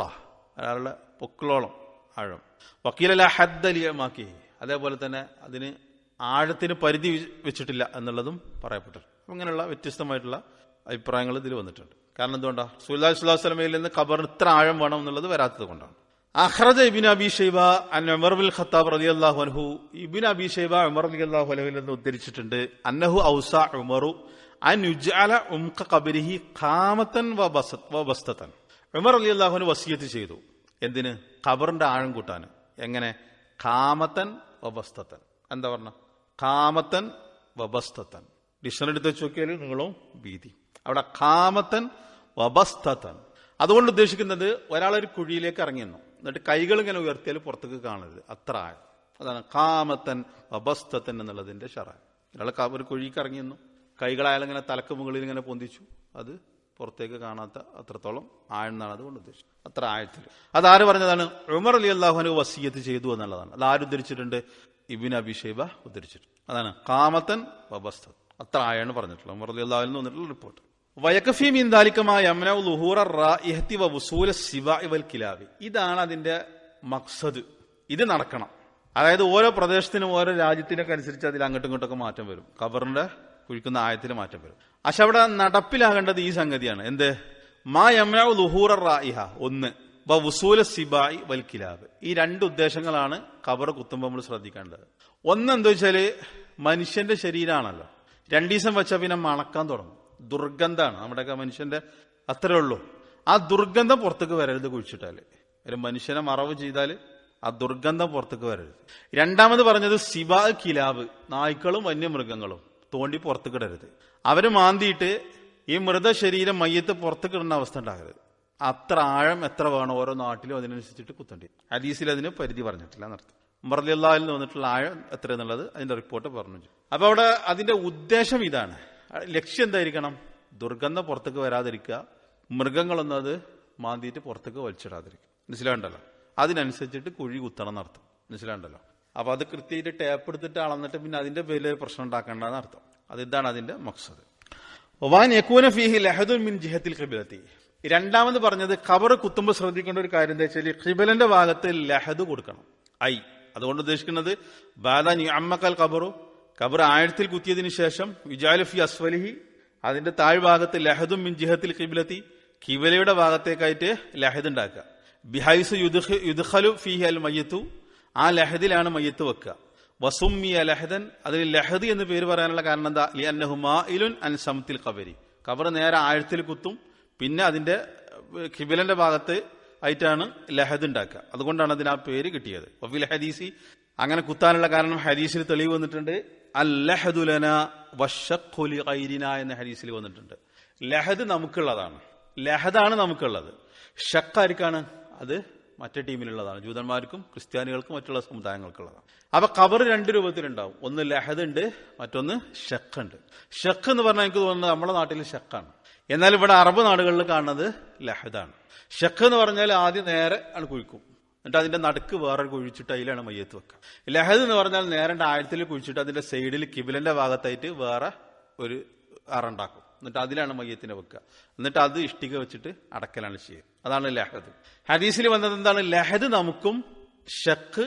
ഒരാളുടെ പൊക്കിളോളം ആഴം. വഖീല ലാ ഹദ്ദ ലിയമാക്കി, അതേപോലെ തന്നെ അതിന് ആഴത്തിന് പരിധി വെച്ചിട്ടില്ല എന്നുള്ളതും പറയപ്പെട്ടിട്ടുണ്ട്. അങ്ങനെയുള്ള വ്യത്യസ്തമായിട്ടുള്ള അഭിപ്രായങ്ങൾ ഇതിൽ വന്നിട്ടുണ്ട്. കാരണം എന്തുകൊണ്ടാണ്? റസൂലുള്ളാഹി സ്വല്ലല്ലാഹു അലൈഹി വസല്ലമയിൽ നിന്ന് ഖബറിന് ഇത്ര ആഴം വേണം എന്നുള്ളത് വരാത്തത് കൊണ്ടാണ്. അഖ്റജ ഇബ്നു അബീ ശൈബ അൻ ഉമർ ബിൻ ഖത്താബ് റളിയല്ലാഹു അൻഹു. ഇബ്നു അബീ ശൈബ ഉമർ റളിയല്ലാഹു അൻഹുവിൽ നിന്ന് ഉദ്ധരിച്ചിട്ടുണ്ട്. അന്നഹു ഔസ ഉമറു അൻ യുജ്അല ഉംഖ ഖബരിഹി ഖാമതൻ വബസ്തതൻ. ഉമർ റളിയല്ലാഹു അൻഹു വസിയത്ത് ചെയ്തു. എന്തിന്? ഖബറിന്റെ ആഴം കൂട്ടാൻ. എങ്ങനെ? ഖാമതൻ വബസ്തതൻ. എന്താ പറഞ്ഞ? ഖാമതൻ വബസ്തതൻ. ഡിക്ഷണറി എടുത്ത് വെച്ച് നോക്കിയാൽ നീളവും വീതി. അവിടെ ഖാമതൻ വബസ്തതൻ. അതുകൊണ്ട് ഉദ്ദേശിക്കുന്നത് ഒരാളൊരു കുഴിയിലേക്ക് ഇറങ്ങിയെന്നു, എന്നിട്ട് കൈകൾ ഇങ്ങനെ ഉയർത്തിയാൽ പുറത്തേക്ക് കാണരുത്, അത്ര ആഴം. അതാണ് ഖാമത്തൻ വബസ്തതൻ എന്നുള്ളതിന്റെ ഷറഅ്. ഒരാൾ ഒരു കുഴിക്ക് ഇറങ്ങിയെന്നു, കൈകളായാലിങ്ങനെ തലക്ക് മുകളിൽ ഇങ്ങനെ പൊന്തിച്ചു, അത് പുറത്തേക്ക് കാണാത്ത അത്രത്തോളം ആഴം എന്നാണ് അതുകൊണ്ട് ഉദ്ദേശിച്ചത്, അത്ര ആഴത്തിൽ. അതാര് പറഞ്ഞതാണ്? ഉമർ റളിയല്ലാഹു അൻഹു വസിയത്ത് ചെയ്തു എന്നുള്ളതാണ്. അത് ആര് ഉദ്ധരിച്ചിട്ടുണ്ട്? ഇബ്നു അബീ ശൈബ ഉദ്ധരിച്ചിട്ടുണ്ട്. അതാണ് ഖാമത്തൻ വബസ്തതൻ, അത്ര ആഴമാണ് പറഞ്ഞിട്ടുള്ളത്. ഉമർ റളിയല്ലാഹു അൻഹു വന്നിട്ടുള്ള റിപ്പോർട്ട്. വയകഫി മിൻ ദാലിക മാ യംനഉ ളുഹൂറ റായിഹതി വവുസൂല സിബാഇ വൽ കിലാബി. ഇതാണ് അതിന്റെ മഖ്സദ്. ഇത് നടക്കണം. അതായത് ഓരോ പ്രദേശത്തിനും ഓരോ രാജ്യത്തിനൊക്കെ അനുസരിച്ച് അതിൽ അങ്ങോട്ടും ഇങ്ങോട്ടൊക്കെ മാറ്റം വരും. ഖബറിന്റെ കുഴിക്കുന്ന ആയത്തിന് മാറ്റം വരും. പക്ഷെ അവിടെ നടപ്പിലാകേണ്ടത് ഈ സംഗതിയാണ്. എന്ത്? മാ യംനഉ ളുഹൂറ റായിഹ, ഒന്ന്, വവുസൂല സിബാഇ വൽ കിലാബ്. ഈ രണ്ട് ഉദ്ദേശങ്ങളാണ് ഖബർ കുത്തുമ്പോൾ നമ്മൾ ശ്രദ്ധിക്കേണ്ടത്. ഒന്ന് എന്താ വെച്ചാല്, മനുഷ്യന്റെ ശരീരമാണല്ലോ, 2 ദിവസം വെച്ചാൽ പിന്നെ മണക്കാൻ തുടങ്ങും. ദുർഗന്ധാണ് നമ്മുടെയൊക്കെ മനുഷ്യന്റെ, അത്രേ ഉള്ളൂ. ആ ദുർഗന്ധം പുറത്തേക്ക് വരരുത്. കുഴിച്ചിട്ടാല് ഒരു മനുഷ്യനെ മറവ് ചെയ്താൽ ആ ദുർഗന്ധം പുറത്തേക്ക് വരരുത്. രണ്ടാമത് പറഞ്ഞത് സിബാ കിലാബ്, നായ്ക്കളും വന്യമൃഗങ്ങളും തോണ്ടി പുറത്തേക്ക് ഇടരുത്. അവര് മാന്തിയിട്ട് ഈ മൃതശരീരം മയ്യത്ത് പുറത്തേക്ക് ഇടുന്ന അവസ്ഥ ഉണ്ടാകരുത്. അത്ര ആഴം എത്ര വേണം ഓരോ നാട്ടിലും അതിനനുസരിച്ചിട്ട് കുത്തേണ്ടി. ഹദീസിൽ അതിന് പരിധി പറഞ്ഞിട്ടില്ല എന്നർത്ഥം. ഉമർ റളിയല്ലാഹു അൻഹു വന്നിട്ടുള്ള ആഴം എത്ര എന്നുള്ളത് അതിന്റെ റിപ്പോർട്ട് പറഞ്ഞു. അപ്പൊ അവിടെ അതിന്റെ ഉദ്ദേശം ഇതാണ്. ലക്ഷ്യം എന്തായിരിക്കണം? ദുർഗന്ധം പുറത്തേക്ക് വരാതിരിക്കുക, മൃഗങ്ങളൊന്നും അത് മാന്തിയിട്ട് പുറത്തേക്ക് വലിച്ചിടാതിരിക്കുക. മനസ്സിലാണ്ടല്ലോ? അതിനനുസരിച്ചിട്ട് കുഴി കുത്തണം എന്നർത്ഥം. മനസ്സിലാണ്ടല്ലോ? അപ്പൊ അത് കൃത്യമായിട്ട് ടേപ്പ് എടുത്തിട്ട് അളന്നിട്ട് പിന്നെ അതിന്റെ പേരിൽ പ്രശ്നം ഉണ്ടാക്കേണ്ടെന്ന് അർത്ഥം. അതിതാണ് അതിന്റെ മഖ്സദ്. വാൻ യകൂന ഫീഹി ലഹദുൻ മിൻ ജിഹത്തിൽ ഖിബ്ലത്തി. രണ്ടാമത് പറഞ്ഞത് ഖബർ കുത്തുമ്പോൾ ശ്രദ്ധിക്കേണ്ട ഒരു കാര്യം എന്താ വെച്ചാൽ ഖിബലന്റെ ഭാഗത്ത് ലഹദ് കൊടുക്കണം. അതുകൊണ്ട് ഉദ്ദേശിക്കുന്നത് ബാദൻ യുഅമ്മഖൽ ഖബറു, ഖബർ ആഴത്തിൽ കുത്തിയതിനു ശേഷം വിജാലു ഫി അസ്ഫലിഹി, അതിന്റെ താഴ്ഭാഗത്ത് ലഹദും മിൻ ജിഹത്തിൽ ഖിബ്ലത്തി, ഖിബലയുടെ ഭാഗത്തേക്കായിട്ട് ലഹദ് ഉണ്ടാക്കുക. ബിഹൈസു യുദ്ഖലു ഫീഹി അൽ മയ്യിത്തു, ആ ലഹദിലാണ് മയ്യത്ത് വെക്കുക. വസുമ്മിയ ലഹദൻ, അതിൽ ലഹദ് എന്ന് പേര് പറയാനുള്ള കാരണം എന്താ? ലിഅന്നഹു മായിലുൻ അൻ സംത്തിൽ ഖബരി, ഖബർ നേരെ ആഴത്തിൽ കുത്തും, പിന്നെ അതിന്റെ ഖിബലന്റെ ഭാഗത്ത് ആയിട്ടാണ് ലഹദ് ഉണ്ടാക്കുക. അതുകൊണ്ടാണ് അതിന് ആ പേര് കിട്ടിയത്. വഫിൽ ഹദീസി, അങ്ങനെ കുത്താനുള്ള കാരണം ഹദീസിൽ തെളിവ് വന്നിട്ടുണ്ട്. അൽ ലഹദു ലനാ വശഖ്ഖു ലിഗൈരിന എന്ന ഹദീസിൽ വന്നിട്ടുണ്ട്. ലഹദ് നമുക്കുള്ളതാണ്, ലഹദാണ് നമുക്കുള്ളത്. ഷഖ് അത് മറ്റേ ടീമിലുള്ളതാണ്, ജൂതന്മാർക്കും ക്രിസ്ത്യാനികൾക്കും മറ്റുള്ള സമുദായങ്ങൾക്കുള്ളതാണ്. അപ്പൊ ഖബർ 2 രൂപത്തിലുണ്ടാവും. ഒന്ന് ലഹദ് ഉണ്ട്, മറ്റൊന്ന് ഷഖ് ഉണ്ട്. ഷഖ് എന്ന് പറഞ്ഞാൽ എനിക്ക് തോന്നുന്നത് നമ്മുടെ നാട്ടിൽ ഷഖാണ്, എന്നാൽ ഇവിടെ അറബ് നാടുകളിൽ കാണുന്നത് ലഹദാണ്. ഷഖ് എന്ന് പറഞ്ഞാൽ ആദ്യം നേരെ ആണ് കുഴിക്കും, എന്നിട്ട് അതിന്റെ നടുക്ക് വേറെ കുഴിച്ചിട്ട് അതിലാണ് മയ്യത്ത് വെക്കുക. ലഹദ് എന്ന് പറഞ്ഞാൽ നേരെ ആഴത്തിൽ കുഴിച്ചിട്ട് അതിന്റെ സൈഡിൽ കിബിലന്റെ ഭാഗത്തായിട്ട് വേറെ ഒരു അറുണ്ടാക്കും. എന്നിട്ട് അതിലാണ് മയ്യത്തിനെ വെക്കുക. എന്നിട്ട് അത് ഇഷ്ടിക വെച്ചിട്ട് അടക്കലാണ് ചെയ്യുക. അതാണ് ലഹദ്. ഹദീസിൽ വന്നത് എന്താണ്? ലഹദ് നമുക്കും ഷക്ക്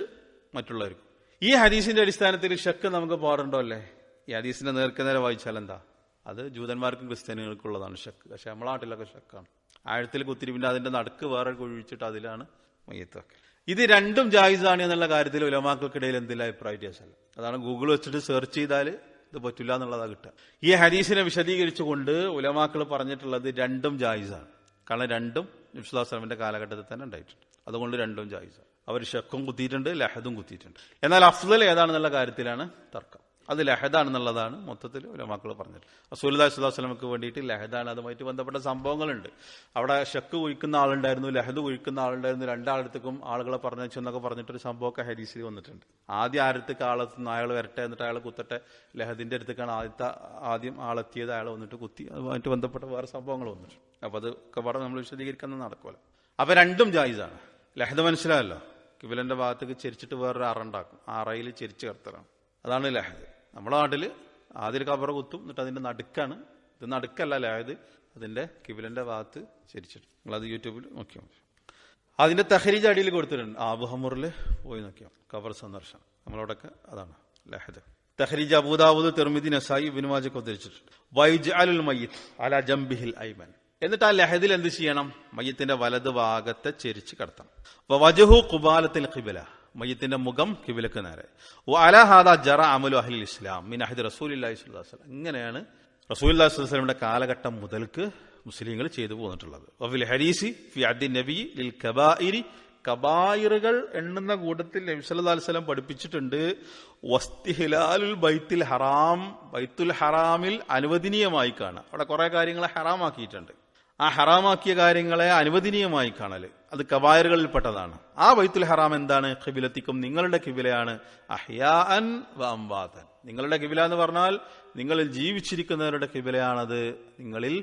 മറ്റുള്ളവർക്കും. ഈ ഹദീസിന്റെ അടിസ്ഥാനത്തിൽ ഷക്ക് നമുക്ക് പാടുണ്ടോ അല്ലേ? ഈ ഹദീസിന്റെ നേർക്കുനേരെ വായിച്ചാൽ എന്താ? അത് ജൂതന്മാർക്കും ക്രിസ്ത്യാനികൾക്കുള്ളതാണ് ഷക്ക്. പക്ഷെ നമ്മളെ നാട്ടിലൊക്കെ ഷക്കാണ്. ആഴത്തിൽ കുത്തിരി പിന്നെ അതിന്റെ നടുക്ക് വേറെ കുഴിച്ചിട്ട് അതിലാണ് മയ്യത്ത് വെക്കൽ. ഇത് രണ്ടും ജായിസാണ് എന്നുള്ള കാര്യത്തിൽ ഉലമാക്കൾക്കിടയിൽ എന്തെങ്കിലും അഭിപ്രായ വ്യത്യാസമല്ല. അതാണ് ഗൂഗിൾ വെച്ചിട്ട് സെർച്ച് ചെയ്താൽ ഇത് പറ്റില്ല എന്നുള്ളതാ കിട്ടുക. ഈ ഹദീസിനെ വിശദീകരിച്ചുകൊണ്ട് ഉലമാക്കൾ പറഞ്ഞിട്ടുള്ളത് രണ്ടും ജായിസാണ്. കാരണം രണ്ടും നബി സ്വല്ലല്ലാഹു അലൈഹി വസല്ലമയുടെ കാലഘട്ടത്തിൽ തന്നെ ഉണ്ടായിട്ടുണ്ട്. അതുകൊണ്ട് രണ്ടും ജായിസാണ്. അവർ ഷക്കും കുത്തിയിട്ടുണ്ട്, ലഹദും കുത്തിയിട്ടുണ്ട്. എന്നാൽ അഫ്ളൽ ഏതാണെന്നുള്ള കാര്യത്തിലാണ് തർക്കം. അത് ലഹദാണെന്നുള്ളതാണ് മൊത്തത്തിൽ ഉലമാക്കൾ പറഞ്ഞത്. റസൂലുള്ളാഹി സ്വല്ലല്ലാഹു അലൈഹി വസല്ലമക്ക് വേണ്ടിയിട്ട് ലഹദാണ്. അതുമായിട്ട് ബന്ധപ്പെട്ട സംഭവങ്ങളുണ്ട്. അവിടെ ഷക്ക് കുഴിക്കുന്ന ആളുണ്ടായിരുന്നു, ലഹദ് കുഴിക്കുന്ന ആളുണ്ടായിരുന്നു. രണ്ടാളത്തേക്കും ആളുകളെ പറഞ്ഞു എന്നൊക്കെ പറഞ്ഞിട്ടൊരു സംഭവമൊക്കെ ഹദീസിൽ വന്നിട്ടുണ്ട്. ആദ്യം ആരത്തേക്ക് ആളെത്തുന്ന അയാൾ വരട്ടെ, എന്നിട്ട് അയാൾ കുത്തട്ടെ. ലഹദിന്റെ അടുത്തേക്കാണ് ആദ്യം ആളെത്തിയത്, അയാൾ വന്നിട്ട് കുത്തി. അതുമായിട്ട് ബന്ധപ്പെട്ട വേറെ സംഭവങ്ങൾ വന്നിട്ടുണ്ട്. അപ്പൊ അത് ഒക്കെ പറഞ്ഞ് നമ്മൾ വിശദീകരിക്കാൻ നടക്കുമല്ലോ. അപ്പൊ രണ്ടും ജായിസാണ്. ലഹദ് മനസ്സിലായല്ലോ. കിബിലന്റെ ഭാഗത്തേക്ക് ചെരിച്ചിട്ട് വേറൊരു അറണ്ടാക്കും. ആ അറയിൽ ചെരിച്ച് കിടത്തലാണ്. അതാണ് ലഹദ്. നമ്മുടെ നാട്ടിൽ ആദ്യം കബറ കുത്തും, എന്നിട്ട് അതിന്റെ നടുക്കാണ്. ഇത് നടുക്കല്ല ലഹദ്, അതിന്റെ കിബിലന്റെ ഭാഗത്ത് ചെരിച്ചിട്ട്. നിങ്ങളത് യൂട്യൂബിൽ നോക്കിയാൽ മതി. അതിന്റെ തഹരീജ് അടിയിൽ കൊടുത്തിട്ടുണ്ട്. ആബുഹമ്മറിൽ പോയി നോക്കിയാൽ കബർ സന്ദർശനം. നമ്മളോടൊക്കെ അതാണ് ലഹദ്. തഹരീജ് അബൂദാവൂദ്, തിർമിദി, നസായി, ഇബ്നു മാജ ഉദ്ധരിച്ചിട്ടുണ്ട്. വൈജ്അലുൽ മയ്യിത്ത് അലാ ജംബിഹിൽ ഐമൻ. എന്നിട്ട് ആ ലഹദിൽ എന്ത് ചെയ്യണം? മയ്യത്തിന്റെ വലത് ഭാഗത്തെ ചെരിച്ച് കിടത്തണം. വജഹു ഖുബാലത്തിൽ ഖിബല, മയ്യത്തിന്റെ മുഖം കിബിലക്ക് നേരെ. വഅലാ ഹാദാ ജറ അമലു അഹ്ലിൽ ഇസ്ലാം മിൻ അഹദി റസൂലില്ലാഹി സ്വല്ലല്ലാഹു അലൈഹി വസല്ലം. ഇങ്ങനെയാണ് റസൂലുള്ളാഹി സ്വല്ലല്ലാഹു അലൈഹി വസല്ലമയുടെ കാലഘട്ടം മുതൽക്ക് മുസ്ലിങ്ങൾ ചെയ്തു പോന്നിട്ടുള്ളത്. വഫിൽ ഹദീസി ഫി അദ്ദി നബി ലിൽ കബായിരി, കബായിറുകൾ എണ്ണുന്ന കൂട്ടത്തിൽ നബി സല്ലല്ലാഹു അലൈഹി വസല്ലം പഠിപ്പിച്ചിട്ടുണ്ട്. വസ്തിഹ്ലാലുൽ ബൈത്തുൽ ഹറാം, ബൈത്തുൽ ഹറാമിൽ അനുവദനീയമായി കാണുക. അവിടെ കുറെ കാര്യങ്ങളെ ഹറാമാക്കിയിട്ടുണ്ട്. ആ ഹറാമാക്കിയ കാര്യങ്ങളെ അനുവദനീയമായി കാണല് അത് കബായറുകളിൽപ്പെട്ടതാണ്. ആ ബൈത്തുൽ ഹറാം എന്താണ്? ഖിബിലത്തിക്കും, നിങ്ങളുടെ കിബിലയാണ്. അഹ്യാഅൻ വ അംവാതൻ, നിങ്ങളുടെ കിബില എന്ന് പറഞ്ഞാൽ നിങ്ങളിൽ ജീവിച്ചിരിക്കുന്നവരുടെ കിബിലയാണത്, നിങ്ങളിൽ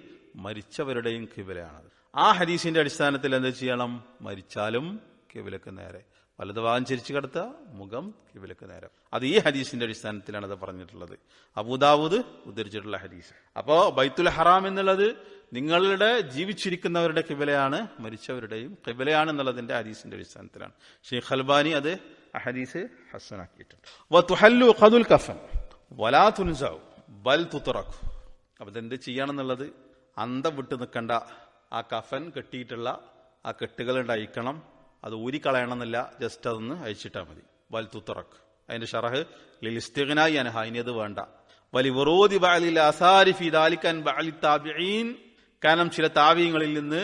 മരിച്ചവരുടെയും കിബിലയാണത്. ആ ഹദീസിന്റെ അടിസ്ഥാനത്തിൽ എന്ത് ചെയ്യണം? മരിച്ചാലും കിബിലക്ക് നേരെ, വലത് ഭാഗം ചിരിച്ചു കിടത്തുക, മുഖം കിബിലക്ക് നേരെ. അത് ഈ ഹദീസിന്റെ അടിസ്ഥാനത്തിലാണ് അത് പറഞ്ഞിട്ടുള്ളത്. അബൂദാവൂദ് ഉദ്ധരിച്ചിട്ടുള്ള ഹദീസ്. അപ്പോ ബൈത്തുൽ ഹറാം എന്നുള്ളത് നിങ്ങളുടെ ജീവിച്ചിരിക്കുന്നവരുടെ കിബിലയാണ്, മരിച്ചവരുടെയും കിബിലയാണ് എന്നുള്ളതിന്റെ ഹദീസിന്റെ അടിസ്ഥാനത്തിലാണ്. ഷെയ്ഖ് അൽബാനി അത് ഹദീസ് ഹസനാക്കിയിട്ടുണ്ട്. വതുഹല്ലു ഖദുൽ കഫൻ വലാ തുൻസഉ ബൽ തുത്രഖു. അപ്പൊ ഇതെന്ത് ചെയ്യണമെന്നുള്ളത്, അന്തം വിട്ട് നിൽക്കണ്ട. ആ കഫൻ കെട്ടിയിട്ടുള്ള ആ കെട്ടുകൾ അയക്കണം. അത് ഊരിക്കളയണമെന്നില്ല, ജസ്റ്റ് അതൊന്ന് അയച്ചിട്ടാൽ മതി. വൽ തുത്രഖ്, അതിന്റെ ഷറഹ് ലിൽ ഇസ്തിഗ്നാഇ അൻഹ, ഇനി അത് വേണ്ട. വലി വറൂദി ബഅലിൽ ആസാരി ഫീ ദാലിക അൻ ബഅലി താബിഈൻ, കാരണം ചില താബിഈങ്ങളിൽ നിന്ന്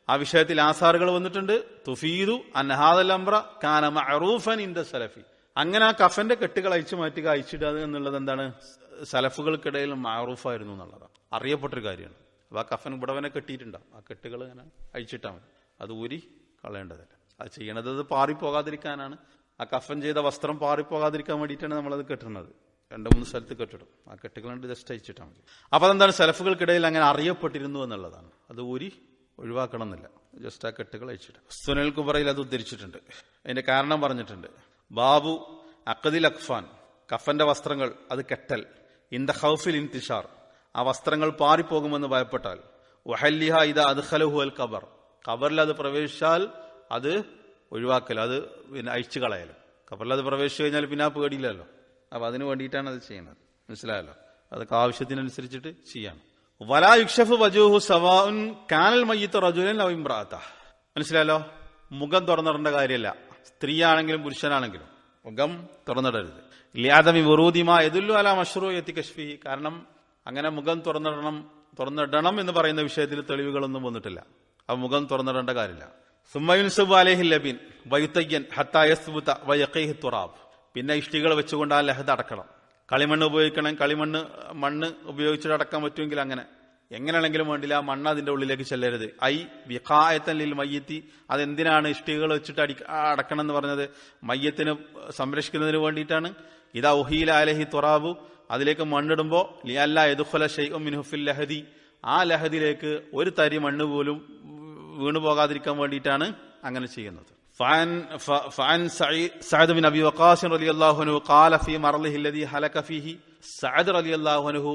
ആ വിഷയത്തിൽ ആസാറുകൾ വന്നിട്ടുണ്ട്. തുഫീദു അൻ ഹാദൽ അംറ കാന മഅറൂഫൻ ഇൻദ സലഫി. അങ്ങനെ ആ കഫന്റെ കെട്ടുകൾ അയച്ചു മാറ്റുക, അയച്ചിടുക എന്നുള്ളത് എന്താണ്? സലഫുകൾക്കിടയിൽ മഅറൂഫായിരുന്നു എന്നുള്ളതാണ്, അറിയപ്പെട്ടൊരു കാര്യമാണ്. അപ്പൊ ആ കഫൻ ബുടവനെ കെട്ടിയിട്ടുണ്ടാവും, ആ കെട്ടുകൾ അങ്ങനെ അയച്ചിട്ടാൽ മതി, അത് ഊരി കളയേണ്ടതല്ല. അത് ചെയ്യണത് അത് പാറിപ്പോകാതിരിക്കാനാണ്. ആ കഫൻ ചെയ്ത വസ്ത്രം പാറിപ്പോകാതിരിക്കാൻ വേണ്ടിയിട്ടാണ് നമ്മളത് കെട്ടുന്നത്. 2-3 സ്ഥലത്ത് കെട്ടിടും. ആ കെട്ടുകളുണ്ട് ജസ്റ്റ് അയച്ചിട്ടാൽ മതി. അപ്പൊ അതെന്താണ്? സലഫുകൾക്കിടയിൽ അങ്ങനെ അറിയപ്പെട്ടിരുന്നു എന്നുള്ളതാണ്. അത് ഊരി ഒഴിവാക്കണം എന്നില്ല, ജസ്റ്റ് ആ കെട്ടുകൾ അയച്ചിട്ട്. സുനൽ കുബറയിൽ അത് ഉദ്ധരിച്ചിട്ടുണ്ട്. അതിന്റെ കാരണം പറഞ്ഞിട്ടുണ്ട്. ബാബു അഖദിൽ അഖ്ഫാൻ, കഫന്റെ വസ്ത്രങ്ങൾ അത് കെട്ടൽ. ഇന്ദ ഖൗഫിൽ ഇന്തിഷാർ, ആ വസ്ത്രങ്ങൾ പാറിപ്പോകുമെന്ന് ഭയപ്പെട്ടാൽ. വഹല്ലിഹ ഇദാ അദ്ഖലഹു അൽ ഖബർ, ഖബറിൽ അത് പ്രവേശിച്ചാൽ അത് ഒഴിവാക്കൽ, അത് പിന്നെ അഴിച്ചു കളയലും. ഖബറിൽ അത് പ്രവേശിച്ചു കഴിഞ്ഞാൽ പിന്നെ ആ പേടിയില്ലല്ലോ. അപ്പൊ അതിനു വേണ്ടിയിട്ടാണ് അത് ചെയ്യുന്നത്. മനസ്സിലായല്ലോ? അതൊക്കെ ആവശ്യത്തിനനുസരിച്ചിട്ട് ചെയ്യാണ്. വലാ യുക്ഷഫു വജൂഹു സവാഉൻ കാനൽ മയ്യിത്ത് റജുലൻ ഔ ഇംറഅത. മനസ്സിലായല്ലോ? മുഖം തുറന്നിടേണ്ട കാര്യമല്ല, സ്ത്രീയാണെങ്കിലും പുരുഷനാണെങ്കിലും മുഖം തുറന്നിടരുത്. ലിയാദമി വറൂദിമാ യദുല്ലു അലാ മശ്റൂഇയത്തി കശ്ഫിഹി, കാരണം അങ്ങനെ മുഖം തുറന്നിടണം എന്ന് പറയുന്ന വിഷയത്തിൽ തെളിവുകളൊന്നും വന്നിട്ടില്ല. ആ മുഖം തുറന്നിടേണ്ട കാര്യമില്ല. സുമ്മയുൻസബു അലൈഹി ലബിൻ വയുതയ്യൻ ഹത്താ യസ്ബുത വയഖീഹി തുറാബ്, പിന്നെ ഇഷ്ടികൾ വെച്ചുകൊണ്ട് ആ ലഹദ് അടക്കണം. കളിമണ്ണ് ഉപയോഗിക്കണം, മണ്ണ് ഉപയോഗിച്ചിട്ട് അടക്കാൻ പറ്റുമെങ്കിൽ അങ്ങനെ. എങ്ങനെയാണെങ്കിലും വേണ്ടില്ല, ആ മണ്ണ് അതിന്റെ ഉള്ളിലേക്ക് ചെല്ലരുത്. ഐ വിഖായത്തൻ ലിൽ മയ്യത്തി, അതെന്തിനാണ് ഇഷ്ടികൾ വെച്ചിട്ട് അടക്കണം എന്ന് പറഞ്ഞത്? മയ്യത്തിന് സംരക്ഷിക്കുന്നതിന് വേണ്ടിയിട്ടാണ്. ഇതാ ഉഹീല അലൈഹി തുറാബു, അതിലേക്ക് മണ്ണിടുമ്പോ ലിയല്ലാ യദ്ഖുല ശൈഉം മിൻഹു ഫിൽ ലഹദി, ആ ലഹദിലേക്ക് ഒരു തരി മണ്ണ് പോലും വീണു പോകാതിരിക്കാൻ വേണ്ടിയിട്ടാണ് അങ്ങനെ ചെയ്യുന്നത്. فعن سعد بن أبي وقاص رضي الله عنه قال في مرضه الذي هلك فيه, സഅദ് റളിയല്ലാഹു അൻഹു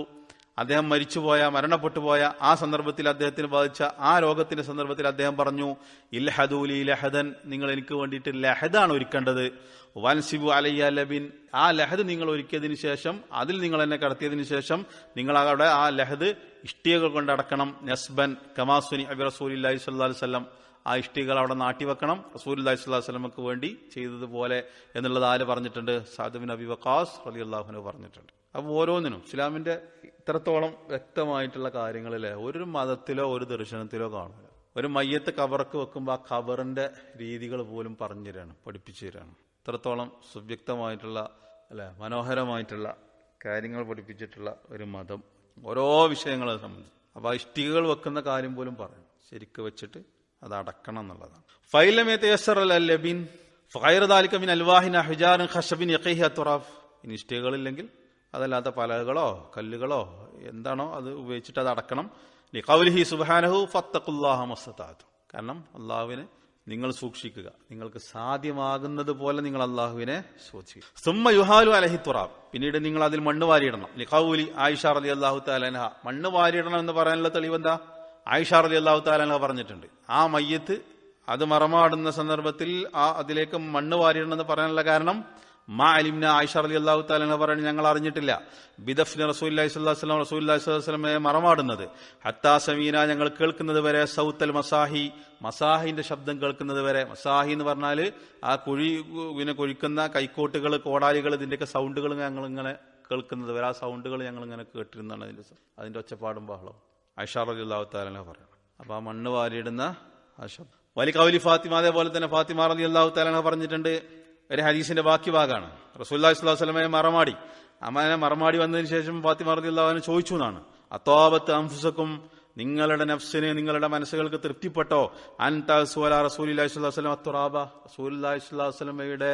അദ്ദേഹം മരിച്ചുപോയ മരണപ്പെട്ടുപോയ ആ സന്ദർഭത്തിൽ അദ്ദേഹത്തിന് ബാധിച്ച ആ രോഗത്തിന്റെ സന്ദർഭത്തിൽ അദ്ദേഹം പറഞ്ഞു, ഇൽഹദൂലി ലഹദൻ, നിങ്ങൾ എനിക്ക് വേണ്ടിയിട്ട് ലഹദാണ് ഒരുക്കേണ്ടത്. വൻസിബു അലയ്യ ലബിൻ, ആ ലഹദ് നിങ്ങൾ ഒരുക്കിയതിനു ശേഷം, അതിൽ നിങ്ങൾ എന്നെ കടത്തിയതിനു ശേഷം നിങ്ങൾ അവിടെ ആ ലഹദ് ഇഷ്ടികകൾ കൊണ്ട് അടക്കണം. നസ്ബൻ കമാസുനി അബി റസൂലില്ലാഹി സ്വല്ലല്ലാഹു അലൈഹി വസല്ലം, ആ ഇഷ്ടികൾ അവിടെ നാട്ടിവെക്കണം റസൂലുള്ളാഹി സ്വല്ലല്ലാഹു അലൈഹി വസല്ലമക്ക് വേണ്ടി ചെയ്തതുപോലെ എന്നുള്ളത് ആര് പറഞ്ഞിട്ടുണ്ട്? സഅദ് ബിൻ അബി വഖാസ് റളിയല്ലാഹു അൻഹു പറഞ്ഞിട്ടുണ്ട്. അപ്പോൾ ഓരോന്നിനും ഇസ്ലാമിന്റെ ഇത്രത്തോളം വ്യക്തമായിട്ടുള്ള കാര്യങ്ങളിലെ ഒരു മതത്തിലോ ഒരു ദർശനത്തിലോ കാണില്ല. ഒരു മയ്യത്ത് കബർക്ക് വെക്കുമ്പോൾ ആ ഖബറിന്റെ രീതികൾ പോലും പറഞ്ഞു തരാണ്, പഠിപ്പിച്ചു തരാണ്. ഇത്രത്തോളം സുവ്യക്തമായിട്ടുള്ള അല്ലെ മനോഹരമായിട്ടുള്ള കാര്യങ്ങൾ പഠിപ്പിച്ചിട്ടുള്ള ഒരു മതം ഓരോ വിഷയങ്ങളെ സംബന്ധിച്ച്. അപ്പൊ ആ ഇഷ്ടികകൾ വെക്കുന്ന കാര്യം പോലും പറയും, ശരിക്ക് വെച്ചിട്ട് അത് അടക്കണം എന്നുള്ളതാണ്. ഇനി ഇഷ്ടികകളില്ലെങ്കിൽ അതല്ലാത്ത പലകളോ കല്ലുകളോ എന്താണോ അത് ഉപയോഗിച്ചിട്ട് അത് അടക്കണം. ലിഖൗലിഹി സുബ്ഹാനഹു ഫത്തഖുല്ലാഹ മസ്തതഅതു, കാരണം അള്ളാഹുവിനെ നിങ്ങൾ സൂക്ഷിക്കുക, നിങ്ങൾക്ക് സാധ്യമാകുന്നത് പോലെ നിങ്ങൾ അള്ളാഹുവിനെ സൂക്ഷിക്കുക. സുമ്മ യുഹാലു അലൈഹി തുറാബ്, പിന്നീട് നിങ്ങൾ അതിൽ മണ്ണ് വാരിയിടണം. ലിഖൗലി ആയിഷ റളിയല്ലാഹു തആല അൻഹ, മണ്ണ് വാരിയിടണം എന്ന് പറയാനുള്ള തെളിവെന്താ? ആയിഷ റളിയല്ലാഹു തആല അൻഹ പറഞ്ഞിട്ടുണ്ട്, ആ മയ്യത്ത് അത് മറമാടുന്ന സന്ദർഭത്തിൽ അതിലേക്ക് മണ്ണ് വാരിയിടണം എന്ന് പറയാനുള്ള കാരണം മാ അലിംന, ആയിഷ റളിയല്ലാഹു തആല അൻഹ പറയുന്നത് ഞങ്ങൾ അറിഞ്ഞിട്ടില്ല, ബിദഫ്നി റസൂലുള്ളാഹി സ്വല്ലല്ലാഹു അലൈഹി വസല്ലം, റസൂലുള്ളാഹി സ്വല്ലല്ലാഹു അലൈഹി വസല്ലമയെ മറമാടുന്നത്, ഹത്താ സമീന, ഞങ്ങൾ കേൾക്കുന്നത് വരെ, സൗത്തൽ മസാഹി, മസാഹിന്റെ ശബ്ദം കേൾക്കുന്നത് വരെ. മസാഹി എന്ന് പറഞ്ഞാല് ആ കുഴിക്കുന്ന കൈക്കോട്ടുകൾ, കോടാലികൾ, ഇതിന്റെയൊക്കെ സൗണ്ടുകൾ ഞങ്ങൾ ഇങ്ങനെ കേൾക്കുന്നത് വരെ, ആ സൗണ്ടുകൾ ഞങ്ങൾ ഇങ്ങനെ കേട്ടിരുന്നാണ് അതിന്റെ ഒച്ചപ്പാടും ബഹളവും ആയിഷ റളിയല്ലാഹു തആല അൻഹ പറയണം. അപ്പൊ ആ മണ്ണ് വാരിയിടുന്ന ആ ശബ്ദം. വലി കൗലി ഫാത്തിമ, അതേപോലെ തന്നെ ഫാത്തിമ റളിയല്ലാഹു തആല അൻഹ പറഞ്ഞിട്ടുണ്ട്, ഒരു ഹദീസിന്റെ ബാക്കി ഭാഗമാണ്. റസൂലുള്ളാഹി സ്വല്ലല്ലാഹു അലൈഹി വസല്ലമയെ മറമാടി, അമ്മനെ മറമാടി വന്നതിന് ശേഷം ഫാത്തിമ റളിയല്ലാഹു അൻഹ ചോദിച്ചു എന്നാണ്, അത്വാബത്ത് അൻഫുസക്കും, നിങ്ങളുടെ നഫ്സിന്, നിങ്ങളുടെ മനസ്സുകൾക്ക് തൃപ്തിപ്പെട്ടോ, അൻ തഅസുല റസൂലുള്ളാഹി സ്വല്ലല്ലാഹു അലൈഹി വസല്ലം തുറാബ, റസൂലുള്ളാഹി സ്വല്ലല്ലാഹു അലൈഹി വസല്ലമയുടെ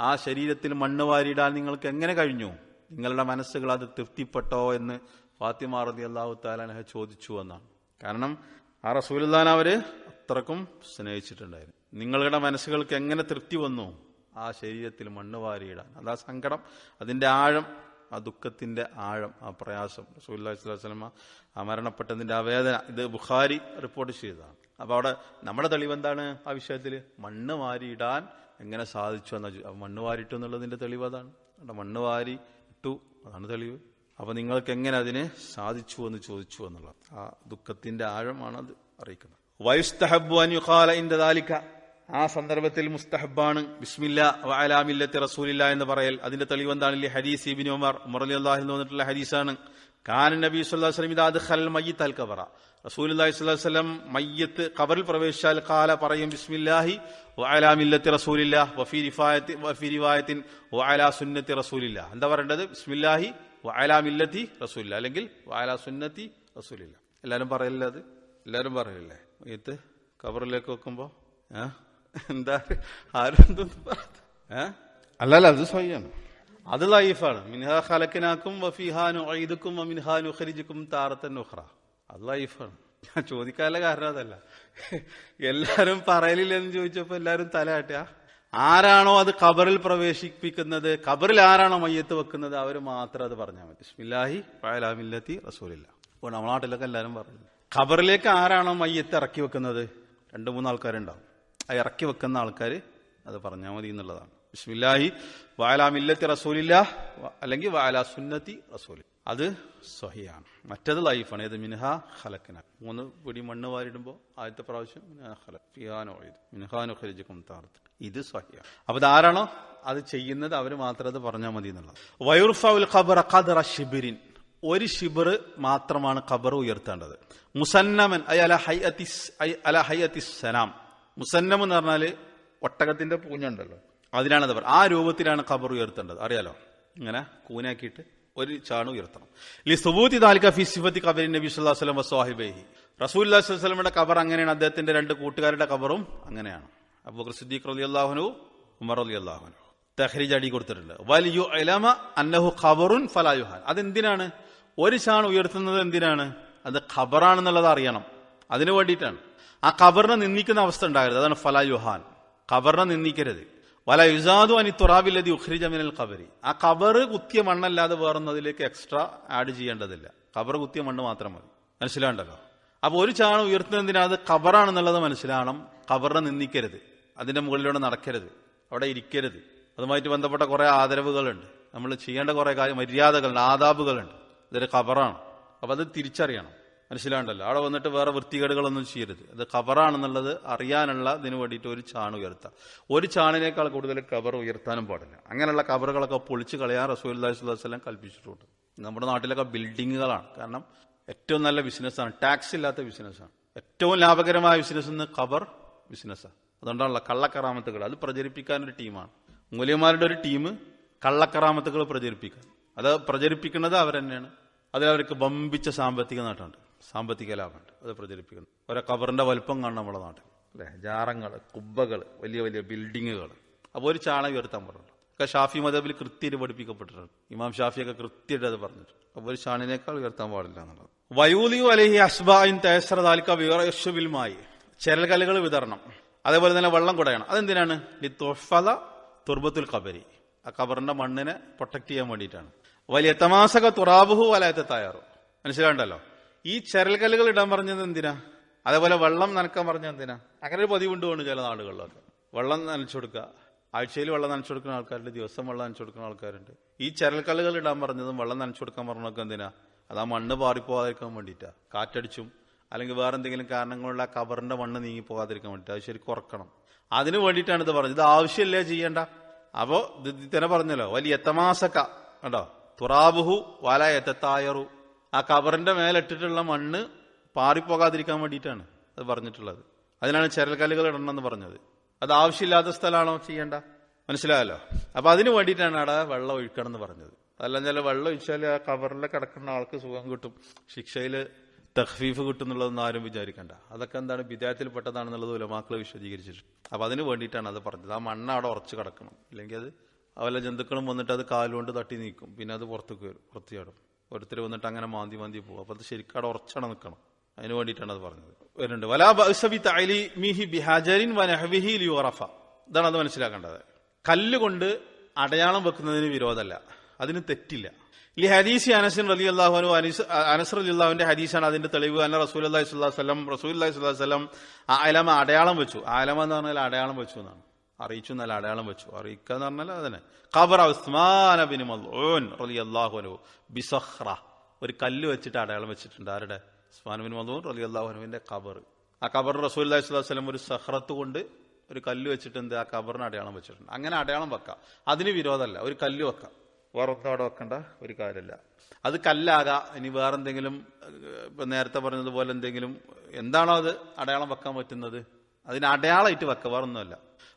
ആ ശരീരത്തിൽ മണ്ണ് വാരിയിടാൻ നിങ്ങൾക്ക് എങ്ങനെ കഴിഞ്ഞു? നിങ്ങളുടെ മനസ്സുകൾ അത് തൃപ്തിപ്പെട്ടോ എന്ന് ഫാത്തിമ റളിയല്ലാഹു തആല അൻഹ ചോദിച്ചു എന്നാണ്. കാരണം ആ റസൂലുള്ളാഹിനെ അവര് അത്രക്കും സ്നേഹിച്ചിട്ടുണ്ടായിരുന്നു. നിങ്ങളുടെ മനസ്സുകൾക്ക് എങ്ങനെ തൃപ്തി വന്നു ആ ശരീരത്തിൽ മണ്ണ് വാരിയിടാൻ? അതാ സങ്കടം, അതിന്റെ ആഴം, ആ ദുഃഖത്തിന്റെ ആഴം, ആ പ്രയാസം. റസൂലുള്ളാഹി സ്വല്ലല്ലാഹു അലൈഹി വസല്ലം ആ മരണപ്പെട്ടതിന്റെ ആ വേദന, ഇത് ബുഖാരി റിപ്പോർട്ട് ചെയ്തതാണ്. അപ്പൊ അവിടെ നമ്മുടെ തെളിവ് എന്താണ് ആ വിഷയത്തിൽ? മണ്ണ് വാരിയിടാൻ എങ്ങനെ സാധിച്ചു എന്ന, മണ്ണ് വാരിട്ടു എന്നുള്ളതിന്റെ തെളിവ് അതാണ്. മണ്ണ് വാരി ഇട്ടു, അതാണ് തെളിവ്. അപ്പൊ നിങ്ങൾക്ക് എങ്ങനെ അതിന് സാധിച്ചു എന്ന് ചോദിച്ചു എന്നുള്ള ആ ദുഃഖത്തിന്റെ ആഴമാണ് അത് അറിയിക്കുന്നത്. വയുസ്തഹബ്ബു അൻ യുഖാല ഇൻദ ദാലിക, ആ സന്ദർഭത്തിൽ മുസ്തഹബാണ് ബിസ്മില്ലാ വഅലാ മില്ലത്തി റസൂലില്ലാ എന്ന് പറയൽ. അതിന്റെ തെളിവ് എന്താണ്? ഹദീസ് ഇബ്നു ഉമർ റളിയല്ലാഹു അൻഹു വന്നിട്ടുള്ള ഹദീസാണ്. കാന നബി സല്ലല്ലാഹു അലൈഹി വസല്ലം ഇദാ അദ്ഖൽ മയ്യിത്ത് അൽ ഖബറ, റസൂലുള്ളാഹി സ്വല്ലല്ലാഹു അലൈഹി വസല്ലം മയ്യിത്ത് ഖബറിൽ പ്രവേശിച്ചാൽ ഖാല പറയും, ബിസ്മില്ലാഹി വഅലാ മില്ലത്തി റസൂലില്ലാ വഫീ റിവായത്തിൻ വഅലാ സുന്നത്തി റസൂലില്ലാ. എന്താ പറയേണ്ടത്? ബിസ്മില്ലാഹി വഅലാ മില്ലത്തി റസൂലില്ലാ, അല്ലെങ്കിൽ വഅലാ സുന്നത്തി റസൂലില്ലാ. എല്ലാരും പറയല്ലേ? അത് എല്ലാരും പറയല്ലേ? മയ്യിത്ത് ഖബറിലേക്ക് വെക്കുമ്പോ എന്താ ആരെന്തൊന്നും പറഞ്ഞ അല്ലല്ല, അത് സ്വയാണ്, അത് ലൈഫാണ്. മിൻഹാ ഖലഖനാകും വഫീഹാ നുഈദുകും വമിൻഹാ നുഖ്രിജുകും താറത്തൻ ഉഖ്റ. അത് ലൈഫാണ്. ഞാൻ ചോദിക്കാനുള്ള കാരണം അതല്ല, എല്ലാരും പറയലില്ലെന്ന് ചോദിച്ചപ്പോ എല്ലാരും തലയാട്ടിയ. ആരാണോ അത് ഖബറിൽ പ്രവേശിപ്പിക്കുന്നത്, ഖബറിൽ ആരാണോ മയ്യത്ത് വെക്കുന്നത്, അവര് മാത്രം അത് പറഞ്ഞാൽ മതി. ബിസ്മില്ലാഹി വഅലാ മില്ലത്തി റസൂലില്ലാ. അപ്പോൾ നമ്മുടെ നാട്ടിലൊക്കെ എല്ലാരും പറയുന്നത്, ഖബറിലേക്ക് ആരാണോ മയ്യത്ത് ഇറക്കി വെക്കുന്നത്, 2-3 ആൾക്കാരുണ്ടാവും, ആ ഇറക്കി വെക്കുന്ന ആൾക്കാർ അത് പറഞ്ഞാൽ മതി എന്നുള്ളതാണ്. ബിസ്മില്ലാഹി വഅലാ മില്ലത്തി റസൂലില്ലാ, അല്ലെങ്കിൽ വഅലാ സുന്നത്തി റസൂലി, അത് സ്വഹിയാണ്. മറ്റത് ലൈഫാണ്. ഏത്? മിൻഹാ ഖലഖന, 3 പിടി മണ്ണ് വാരിടുമ്പോൾ ആദ്യത്തെ പ്രാവശ്യം മിൻഹാ നുഖ്രിജുകും താറത്തൻ, ഇത് സ്വഹിയാണ്. അപ്പൊ ഇതാരാണോ അത് ചെയ്യുന്നത് അവര് മാത്രം അത് പറഞ്ഞാൽ മതി എന്നുള്ളത്. വയുർഫഉൽ ഖബറ ഖദ്റ ശിബ്രിൻ, 1 ശിബ്ർ മാത്രമാണ് ഖബർ ഉയർത്തേണ്ടത്. മുസന്നമൻ അല ഹൈഅത്തിസ് സനാം, മുസന്നം എന്ന് പറഞ്ഞാല് ഒട്ടകത്തിന്റെ പൂഞ്ഞുണ്ടല്ലോ, അതിനാണ് അത്. ആ രൂപത്തിലാണ് ഖബർ ഉയർത്തേണ്ടത്. അറിയാലോ, ഇങ്ങനെ കൂനാക്കിയിട്ട് 1 ചാണ് ഉയർത്തണം. ലി സുബൂതി ദാലിക ഫി സിഫത്തി ഖബരി നബി സല്ലല്ലാഹു അലൈഹി വസല്ലം വസ്വാഹിബൈഹി, റസൂലുള്ളാഹി സ്വല്ലല്ലാഹു അലൈഹി വസല്ലമയുടെ ഖബർ അങ്ങനെയാണ്, അദ്ദേഹത്തിന്റെ 2 കൂട്ടുകാരുടെ ഖബറും അങ്ങനെയാണ്. അബൂബക്കർ സിദ്ദീഖ് റളിയല്ലാഹു അൻഹു, ഉമർ റളിയല്ലാഹു അൻഹു. തഖ്രീജ് അടി കൊടുത്തിട്ടുണ്ട്. വലിയു ഇലമ അന്നഹു ഖബറുൻ ഫലാ യുഹാൻ. അതെന്തിനാണ് 1 ചാൺ ഉയർത്തുന്നത്? എന്തിനാണ്? അത് ഖബറാണെന്നുള്ളത് അറിയണം, അതിനു വേണ്ടിയിട്ടാണ്. ആ ഖബറിനെ നിന്ദിക്കുന്ന അവസ്ഥ ഉണ്ടാകരുത്, അതാണ് ഫലാ യുഹാൻ. ഖബറിനെ നിന്ദിക്കരുത്. വല യുസാദു അനി തുറാബില്ലദി ഉഖ്രിജ മിനൽ ഖബരി, ആ ഖബർ കുത്തിയ മണ്ണല്ലാതെ വേറൊന്നതിലേക്ക് എക്സ്ട്രാ ആഡ് ചെയ്യേണ്ടതില്ല. ഖബർ കുത്തിയ മണ്ണ് മാത്രം മതി. മനസ്സിലാണ്ടല്ലോ. അപ്പൊ ഒരു ചാണ് ഉയർത്തുന്നതിന് അത് ഖബറാണെന്നുള്ളത് മനസ്സിലാവണം. ഖബറിനെ നിന്ദിക്കരുത്, അതിന്റെ മുകളിലൂടെ നടക്കരുത്, അവിടെ ഇരിക്കരുത്. അതുമായിട്ട് ബന്ധപ്പെട്ട കുറെ ആദരവുകളുണ്ട്, നമ്മൾ ചെയ്യേണ്ട കുറെ മര്യാദകളുണ്ട്, ആദാബുകളുണ്ട്. ഇതൊരു ഖബറാണ്. അപ്പൊ അത് തിരിച്ചറിയണം. മനസ്സിലാണ്ടല്ലോ. അവിടെ വന്നിട്ട് വേറെ വൃത്തികേടുകളൊന്നും ചെയ്യരുത്. അത് ഖബറാണെന്നുള്ളത് അറിയാനുള്ള ഇതിനു വേണ്ടിയിട്ട് ഒരു ചാണ് ഉയർത്താം. ഒരു ചാണിനേക്കാൾ കൂടുതൽ ഖബർ ഉയർത്താനും പാടില്ല. അങ്ങനെയുള്ള ഖബറുകളൊക്കെ പൊളിച്ച് കളയാൻ റസൂലുള്ളാഹി സ്വല്ലല്ലാഹു അലൈഹി വസല്ലം കൽപ്പിച്ചിട്ടുണ്ട്. നമ്മുടെ നാട്ടിലൊക്കെ ബിൽഡിങ്ങുകളാണ്. കാരണം ഏറ്റവും നല്ല ബിസിനസ്സാണ്, ടാക്സ് ഇല്ലാത്ത ബിസിനസ്സാണ്. ഏറ്റവും ലാഭകരമായ ബിസിനസ് എന്ന് ഖബർ ബിസിനസ്സാണ്. അതുകൊണ്ടാണല്ലോ കള്ളക്കറാമത്തുകൾ അത് പ്രചരിപ്പിക്കാനൊരു ടീമാണ്. മൂല്യന്മാരുടെ ഒരു ടീം കള്ളക്കറാമത്തുകൾ പ്രചരിപ്പിക്കാൻ. അത് പ്രചരിപ്പിക്കുന്നത് അവർ തന്നെയാണ്. അതിലവർക്ക് വമ്പിച്ച സാമ്പത്തിക നേട്ടമുണ്ട്, സാമ്പത്തിക ലാഭമുണ്ട്. അത് പ്രചരിപ്പിക്കുന്നു. ഓരോ ഖബറിന്റെ വലുപ്പം കാണണം നമ്മുടെ നാട്ടിൽ, അല്ലെ? ജാറങ്ങൾ, കുബ്ബകൾ, വലിയ വലിയ ബിൽഡിങ്ങുകൾ. അപ്പോൾ ഒരു ചാണ ഉയർത്താൻ പറഞ്ഞു. ഒക്കെ ഷാഫി മദബിൽ കൃത്യമായിട്ട് പഠിപ്പിക്കപ്പെട്ടിട്ടുണ്ട്. ഇമാം ഷാഫിയൊക്കെ കൃത്യമായിട്ട് അത് പറഞ്ഞിട്ടുണ്ട്. അപ്പോൾ ഒരു ചാണിനേക്കാൾ ഉയർത്താൻ പാടില്ല എന്നുള്ളത്. വയൂലിയു അലൈഹി അസ്ബാഇൻ തയസ്സറ ദാലിക ബിറശ്ബിൽ മായി, ചെരൽകല്ലുകൾ വിതരണം. അതേപോലെ തന്നെ വെള്ളം കുടയണം. അതെന്തിനാണ്? ലിതുഹ്ഫദ തുർബത്തുൽ ഖബരി, ആ ഖബറിന്റെ മണ്ണിനെ പ്രൊട്ടക്ട് ചെയ്യാൻ വേണ്ടിയിട്ടാണ്. വലിയ തമാസക തുറാബുഹു വലയത്തെ തയ്യാറു. മനസ്സിലാണ്ടല്ലോ. ഈ ചെരൽകല്ലുകൾ ഇടാൻ പറഞ്ഞത് എന്തിനാ? അതേപോലെ വെള്ളം നനക്കാൻ പറഞ്ഞത് എന്തിനാ? അങ്ങനെ ഒരു പതിവുണ്ട് കൊണ്ട് ചില നാടുകളിലൊക്കെ വെള്ളം നനച്ചു കൊടുക്കുക. ആഴ്ചയിൽ വെള്ളം നനച്ചു കൊടുക്കുന്ന ആൾക്കാരുണ്ട്, ദിവസം വെള്ളം നനച്ചു കൊടുക്കുന്ന ആൾക്കാരുണ്ട്. ഈ ചെരൽക്കല്ലുകൾ ഇടാൻ പറഞ്ഞതും വെള്ളം നനച്ചു കൊടുക്കാൻ പറഞ്ഞതൊക്കെ എന്തിനാ? അത് ആ മണ്ണ് പാറിപ്പോകാതിരിക്കാൻ വേണ്ടിയിട്ടാ. കാറ്റടിച്ചും അല്ലെങ്കിൽ വേറെ എന്തെങ്കിലും കാരണങ്ങളുള്ള ഖബറിന്റെ മണ്ണ് നീങ്ങി പോകാതിരിക്കാൻ വേണ്ടിയിട്ട് അത് ശരിക്കും ഉറക്കണം. അതിന് വേണ്ടിയിട്ടാണ് ഇത് പറഞ്ഞത്. ഇത് ആവശ്യമില്ലേ ചെയ്യണ്ട. അപ്പോ ഇത് തന്നെ പറഞ്ഞല്ലോ, വലിയ എത്തമാസക്ക കണ്ടോ, തുറാബുഹു വല എത്തായറു, ആ ഖബറിന്റെ മേലിട്ടിട്ടുള്ള മണ്ണ് പാറിപ്പോകാതിരിക്കാൻ വേണ്ടിയിട്ടാണ് അത് പറഞ്ഞിട്ടുള്ളത്. അതിനാണ് ചെരൽക്കല്ലുകൾ ഇടണമെന്ന് പറഞ്ഞത്. അത് ആവശ്യമില്ലാത്ത സ്ഥലമാണോ ചെയ്യേണ്ട? മനസ്സിലായല്ലോ. അപ്പൊ അതിന് വേണ്ടിയിട്ടാണ് അവിടെ വെള്ളം ഒഴിക്കണം എന്ന് പറഞ്ഞത്. അതല്ല വെള്ളം ഒഴിച്ചാൽ ആ ഖബറിൽ കിടക്കുന്ന ആൾക്ക് സുഖം കിട്ടും, ശിക്ഷയിൽ തഖ്ഫീഫ് കിട്ടും എന്നുള്ളതൊന്നും ആരും വിചാരിക്കണ്ട. അതൊക്കെ എന്താണ് ബിദഅത്തിൽ പെട്ടതാണെന്നുള്ളത് ഉലമാക്കൾ വിശദീകരിച്ചിട്ടുണ്ട്. അപ്പൊ അതിന് വേണ്ടിയിട്ടാണ് അത് പറഞ്ഞത്. ആ മണ്ണ് അവിടെ ഉറച്ചു കിടക്കണം, ഇല്ലെങ്കിൽ അത് വല്ല ജന്തുക്കളും വന്നിട്ട് അത് കാലുകൊണ്ട് തട്ടി നീക്കും, പിന്നെ അത് പുറത്തേക്ക് വരും, പുറത്തിയാടും. ഓരോരുത്തർ വന്നിട്ട് അങ്ങനെ മാന്തി പോകും. അപ്പൊ അത് ശരിക്കും അവിടെ ഉറച്ചട നിൽക്കണം. അതിന് വേണ്ടിയിട്ടാണ് അത് പറഞ്ഞത്. വരുന്നുണ്ട് വലാ ബഅസ ബിതഅലീമിഹി ബിഹജരിൻ വനഹ്വിഹി ലിയുറഫ. ഇതാണ് അത് മനസ്സിലാക്കേണ്ടത്. കല്ലുകൊണ്ട് അടയാളം വെക്കുന്നതിന് വിരോധമല്ല, അതിന് തെറ്റില്ല. ഈ ഹദീസ് അനസ് റളിയല്ലാഹു അൻഹു, അനസ് റളിയല്ലാഹുവിന്റെ ഹദീസാണ് അതിന്റെ തെളിവ്. അന്ന റസൂലുള്ളാഹി സ്വല്ലല്ലാഹു അലൈഹി വസല്ലം അലമ അടയാളം വെച്ചു. ആലമ എന്ന് പറഞ്ഞാൽ അടയാളം വെച്ചു എന്നാണ്. അറിയിച്ചു എന്നല്ല, അടയാളം വെച്ചു. അറിയിക്കുക എന്ന് പറഞ്ഞാൽ അതന്നെ. ഖബറ ഉസ്മാൻ ബിൻ മദ്ഊൻ റളിയല്ലാഹു അൻഹു ബിസഖ്റ, ഒരു കല്ല് വെച്ചിട്ട് അടയാളം വെച്ചിട്ടുണ്ട്. ആരുടെ? ഉസ്മാൻ ബിൻ മദ്ഊൻ റളിയല്ലാഹു അൻഹുവിന്റെ ഖബർ. ആ ഖബർ റസൂലുള്ളാഹി സ്വല്ലല്ലാഹു അലൈഹി വസല്ലം ഒരു സഖ്റത്ത് കൊണ്ട് ഒരു കല്ല് വെച്ചിട്ടുണ്ട്, ആ ഖബറിന് അടയാളം വെച്ചിട്ടുണ്ട്. അങ്ങനെ അടയാളം വെക്കാം, അതിന് വിരോധമല്ല. ഒരു കല്ല് വെക്കാം, വേറൊന്നും അവിടെ വെക്കേണ്ട ഒരു കാര്യമില്ല. അത് കല്ലാകാം, ഇനി വേറെന്തെങ്കിലും ഇപ്പൊ നേരത്തെ പറഞ്ഞതുപോലെ എന്തെങ്കിലും എന്താണോ അത് അടയാളം വെക്കാൻ പറ്റുന്നത് അതിന് അടയാളമായിട്ട് വെക്കുക, വേറൊന്നുമല്ല.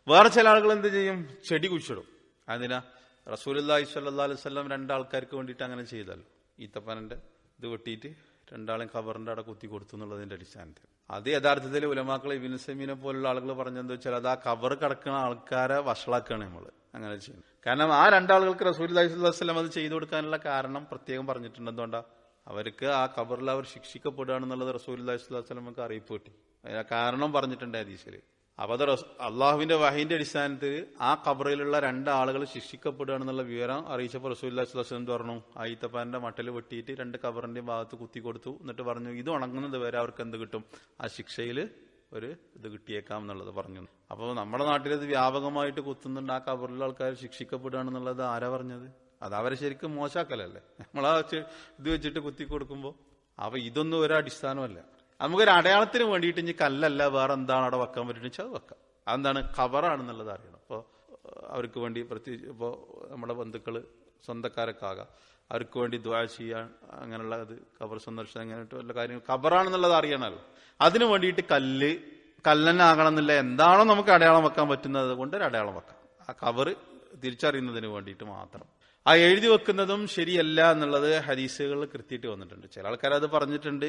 വേറെ ചില ആളുകൾ എന്ത് ചെയ്യും? ചെടി കുഴിച്ചിടും. അതിനാ റസൂലുള്ളാഹി സ്വല്ലല്ലാഹു അലൈഹി വസല്ലം രണ്ടാൾക്കാർക്ക് വേണ്ടിയിട്ട് അങ്ങനെ ചെയ്തല്ലോ. ഈത്തപ്പനന്റെ ഇത് വെട്ടിയിട്ട് രണ്ടാളെയും ഖബറിന്റെ അവിടെ കുത്തി കൊടുത്തു എന്നുള്ളതിന്റെ അടിസ്ഥാനത്തിൽ അത് യഥാർത്ഥത്തിൽ ഉലമാക്കൾ ഇബ്നു സൈമീനെ പോലുള്ള ആളുകൾ പറഞ്ഞെന്താ വെച്ചാൽ അത് ആ ഖബർ കിടക്കുന്ന ആൾക്കാരെ വഷളാക്കുകയാണ് നമ്മൾ അങ്ങനെ ചെയ്യുന്നത്. കാരണം ആ രണ്ടാളുകൾക്ക് റസൂലുള്ളാഹി സ്വല്ലല്ലാഹു അലൈഹി വസല്ലം അത് ചെയ്തു കൊടുക്കാനുള്ള കാരണം പ്രത്യേകം പറഞ്ഞിട്ടുണ്ട്. എന്തുകൊണ്ടാ? അവർക്ക് ആ ഖബറിൽ അവർ ശിക്ഷിക്കപ്പെടുകയാണെന്നുള്ളത് റസൂലുള്ളാഹി സ്വല്ലല്ലാഹു അലൈഹി വസല്ലമക്ക് അറിയിപ്പ് കിട്ടി. അതിന് കാരണം പറഞ്ഞിട്ടുണ്ട് ഹദീസിൽ. അപ്പൊ അത് അള്ളാഹുവിന്റെ വഹീന്റെ അടിസ്ഥാനത്തിൽ ആ ഖബറിലുള്ള രണ്ടാളുകൾ ശിക്ഷിക്കപ്പെടുകയാണെന്നുള്ള വിവരം അറിയിച്ചപ്പോൾ റസൂലുള്ളാഹി സ്വല്ലല്ലാഹു അലൈഹി വസല്ലം പറഞ്ഞു, ആ ഈത്തപ്പാന്റെ മട്ടൽ വെട്ടിയിട്ട് രണ്ട് ഖബറിന്റെ ഭാഗത്ത് കുത്തി കൊടുത്തു. എന്നിട്ട് പറഞ്ഞു, ഇത് ഉണങ്ങുന്നത് വരെ അവർക്ക് എന്ത് കിട്ടും? ആ ശിക്ഷയിൽ ഒരു ഇത് കിട്ടിയേക്കാം എന്നുള്ളത് പറഞ്ഞു. അപ്പോൾ നമ്മുടെ നാട്ടിൽ ഇത് വ്യാപകമായിട്ട് കുത്തുന്നുണ്ട്. ആ ഖബറിലുള്ള ആൾക്കാർ ശിക്ഷിക്കപ്പെടുകയാണെന്നുള്ളത് ആരാ പറഞ്ഞത്? അത് അവരെ ശരിക്കും മോശാക്കലല്ലേ നമ്മളാ ഇത് വെച്ചിട്ട് കുത്തി കൊടുക്കുമ്പോൾ. അപ്പൊ ഇതൊന്നും ഒരു അടിസ്ഥാനമല്ല. നമുക്കൊരു അടയാളത്തിന് വേണ്ടിയിട്ട് ഇനി കല്ലല്ല വേറെ എന്താണ് അവിടെ വെക്കാൻ പറ്റുന്ന വെച്ചാൽ അത് വെക്കാം. അതെന്താണ്? ഖബറാണെന്നുള്ളത് അറിയണം. അപ്പോൾ അവർക്ക് വേണ്ടി പ്രത്യേകിച്ച് ഇപ്പോൾ നമ്മുടെ ബന്ധുക്കള് സ്വന്തക്കാരൊക്കെ ആകാം, അവർക്ക് വേണ്ടി ദുആ ചെയ്യാൻ അങ്ങനെയുള്ള അത് ഖബർ സന്ദർശനം അങ്ങനെയായിട്ട് വല്ല കാര്യങ്ങൾ ഖബറാണെന്നുള്ളത് അറിയണമല്ലോ. അതിനു വേണ്ടിയിട്ട് കല്ലന്നെ ആകണമെന്നില്ല. എന്താണോ നമുക്ക് അടയാളം വെക്കാൻ പറ്റുന്നത് കൊണ്ട് ഒരു അടയാളം വെക്കാം. ആ ഖബർ തിരിച്ചറിയുന്നതിന് വേണ്ടിയിട്ട് മാത്രം. ആ എഴുതി വെക്കുന്നതും ശരിയല്ല എന്നുള്ളത് ഹദീസുകൾ കൃത്യമായിട്ട് വന്നിട്ടുണ്ട്. ചില ആൾക്കാർ അത് പറഞ്ഞിട്ടുണ്ട്,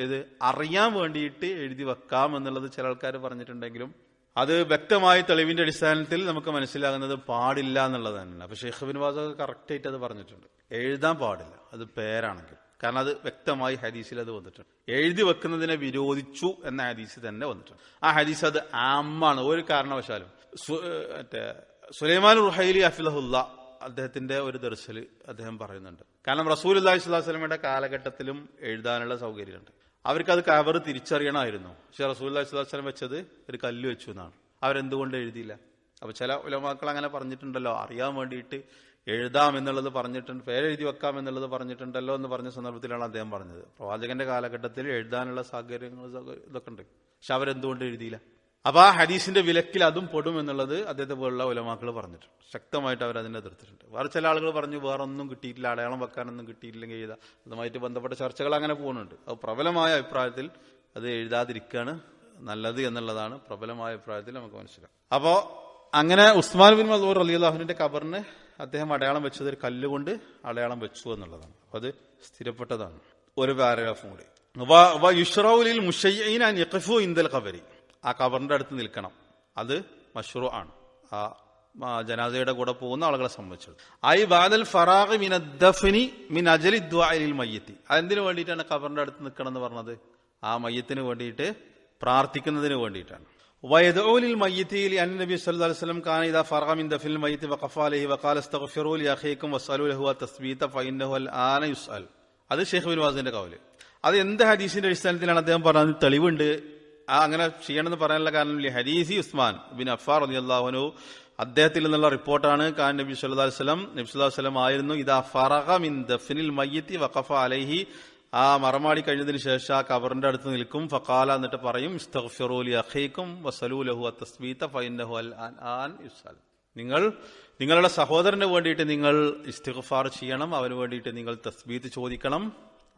ഇത് അറിയാൻ വേണ്ടിയിട്ട് എഴുതി വെക്കാം എന്നുള്ളത് ചില ആൾക്കാർ പറഞ്ഞിട്ടുണ്ടെങ്കിലും അത് വ്യക്തമായ തെളിവിന്റെ അടിസ്ഥാനത്തിൽ നമുക്ക് മനസ്സിലാകുന്നത് പാടില്ല എന്നുള്ളത് തന്നെയാണ്. അപ്പൊ ഷെയ്ഖ് ഇബ്നു ബാസ് കറക്റ്റ് ആയിട്ട് അത് പറഞ്ഞിട്ടുണ്ട്, എഴുതാൻ പാടില്ല അത് പേരാണെങ്കിൽ. കാരണം അത് വ്യക്തമായി ഹദീസിൽ അത് വന്നിട്ടുണ്ട്. എഴുതി വെക്കുന്നതിനെ വിരോധിച്ചു എന്ന ഹദീസ് തന്നെ വന്നിട്ടുണ്ട്. ആ ഹദീസ് അത് ആമാണ്. ഒരു കാരണവശാലും സുലൈമാൻ റുഹൈലി ഹഫിളഹുല്ല അദ്ദേഹത്തിന്റെ ഒരു ദർസിൽ അദ്ദേഹം പറയുന്നുണ്ട്. കാരണം റസൂലുള്ളാഹി സ്വല്ലല്ലാഹു അലൈഹി വസല്ലമയുടെ കാലഘട്ടത്തിലും എഴുതാനുള്ള സൗകര്യമുണ്ട്. അവർക്കത് കബർ തിരിച്ചറിയണമായിരുന്നു. പക്ഷെ റസൂലുള്ളാഹി സ്വല്ലല്ലാഹു അലൈഹി വസല്ലം വെച്ചത് ഒരു കല്ല് വെച്ചു എന്നാണ്. അവരെന്തുകൊണ്ട് എഴുതിയില്ല? അപ്പൊ ചില ഉലമാക്കൾ അങ്ങനെ പറഞ്ഞിട്ടുണ്ടല്ലോ, അറിയാൻ വേണ്ടിയിട്ട് എഴുതാം എന്നുള്ളത് പറഞ്ഞിട്ടുണ്ട്, പേരെഴുതി വെക്കാം എന്നുള്ളത് പറഞ്ഞിട്ടുണ്ടല്ലോ എന്ന് പറഞ്ഞ സന്ദർഭത്തിലാണ് അദ്ദേഹം പറഞ്ഞത്. പ്രവാചകന്റെ കാലഘട്ടത്തിൽ എഴുതാനുള്ള സാഹചര്യങ്ങൾ ഇതൊക്കെ ഉണ്ട്, പക്ഷെ അവരെന്തുകൊണ്ട് എഴുതിയില്ല? അപ്പൊ ആ ഹദീസിന്റെ വിലക്കിൽ അതും പെടും എന്നുള്ളത് അദ്ദേഹത്തെ പോലുള്ള ഉലമാക്കൾ പറഞ്ഞിട്ടുണ്ട്. ശക്തമായിട്ട് അവർ അതിനെ എതിർത്തിട്ടുണ്ട്. വേറെ ചില ആളുകൾ പറഞ്ഞു വേറെ ഒന്നും കിട്ടിയിട്ടില്ല, അടയാളം വെക്കാനൊന്നും കിട്ടിയിട്ടില്ലെങ്കിൽ എഴുതാം. അതുമായിട്ട് ബന്ധപ്പെട്ട ചർച്ചകൾ അങ്ങനെ പോകുന്നുണ്ട്. അത് പ്രബലമായ അഭിപ്രായത്തിൽ അത് എഴുതാതിരിക്കുകയാണ് നല്ലത് എന്നുള്ളതാണ് പ്രബലമായ അഭിപ്രായത്തിൽ നമുക്ക് മനസ്സിലാക്കാം. അപ്പോ അങ്ങനെ ഉസ്മാൻ ബിൻ മദ്ഊൻ റളിയല്ലാഹു അൻഹുവിന്റെ ഖബറിന് അദ്ദേഹം അടയാളം വെച്ചത് ഒരു കല്ലുകൊണ്ട് അടയാളം വെച്ചു എന്നുള്ളതാണ്. അത് സ്ഥിരപ്പെട്ടതാണ്. ഒരു പാരഗ്രാഫും കൂടി, യുശ്റഉ മുശയ്യിന അൻ യഖഫു ഇൻദൽ ഖബരി, ആ ഖബറിന്റെ അടുത്ത് നിൽക്കണം. അത് മശ്റൂ ആണ് ആ ജനാസയുടെ കൂടെ പോകുന്ന ആളുകളെ സംബന്ധിച്ചത്. ഐ ബഅദൽ ഫറാഗി മിന ദഫ്നി മിൻ അജ്ലി ദുആഇ ലിൽ മയ്യിത്തി, അതെന്തിനു വേണ്ടിയിട്ടാണ് ഖബറിന്റെ അടുത്ത് നിൽക്കണം എന്ന് പറഞ്ഞത്? ആ മയ്യത്തിന് വേണ്ടിയിട്ട് പ്രാർത്ഥിക്കുന്നതിന് വേണ്ടിയിട്ടാണ്. ويدعو للميت لأن النبي صلى الله عليه وسلم كان إذا فرغ من دفن الميت وقف عليه وقال استغفروا لأخيكم واسألوا له التثبيت فإنه الآن يسأل. അത് ഷെയ്ഖ് ബിൻ ബാസിന്റെ കൗല്. അത് എന്ത് ഹദീസിന്റെ അടിസ്ഥാനത്തിലാണ് അദ്ദേഹം പറഞ്ഞത്? തെളിവുണ്ട്. അങ്ങനെ ചെയ്യണമെന്ന് പറയാനുള്ള കാരണം ഹദീസി ഉസ്മാൻ ബിൻ അഫ്ഫാർ റളിയല്ലാഹു അൻഹു അദ്ദേഹത്തിൽ നിന്നുള്ള റിപ്പോർട്ടാണ്. കാൻ നബി സല്ലല്ലാഹു അലൈഹി വസല്ലം ആയിരുന്നു ഇദാ ഫറഗ മിൻ ദഫ്നിൽ മയ്യിത്തി വഖഫ അലൈഹി, ആ മറമാടി കഴിഞ്ഞതിന് ശേഷം ആ ഖബറിന്റെ അടുത്ത് നിൽക്കും. ഫഖാല, എന്നിട്ട് പറയും ഇസ്തഗ്ഫിറൂ ലി അഖീകും വസലൂ ലഹു അത്തസ്ബീത ഫഇന്നഹു അൽആൻ യുസ്അൽ. നിങ്ങളുടെ സഹോദരന് വേണ്ടിയിട്ട് നിങ്ങൾ ഇസ്തിഗ്ഫാർ ചെയ്യണം, അവന് വേണ്ടിയിട്ട് നിങ്ങൾ തസ്ബീത്ത് ചോദിക്കണം,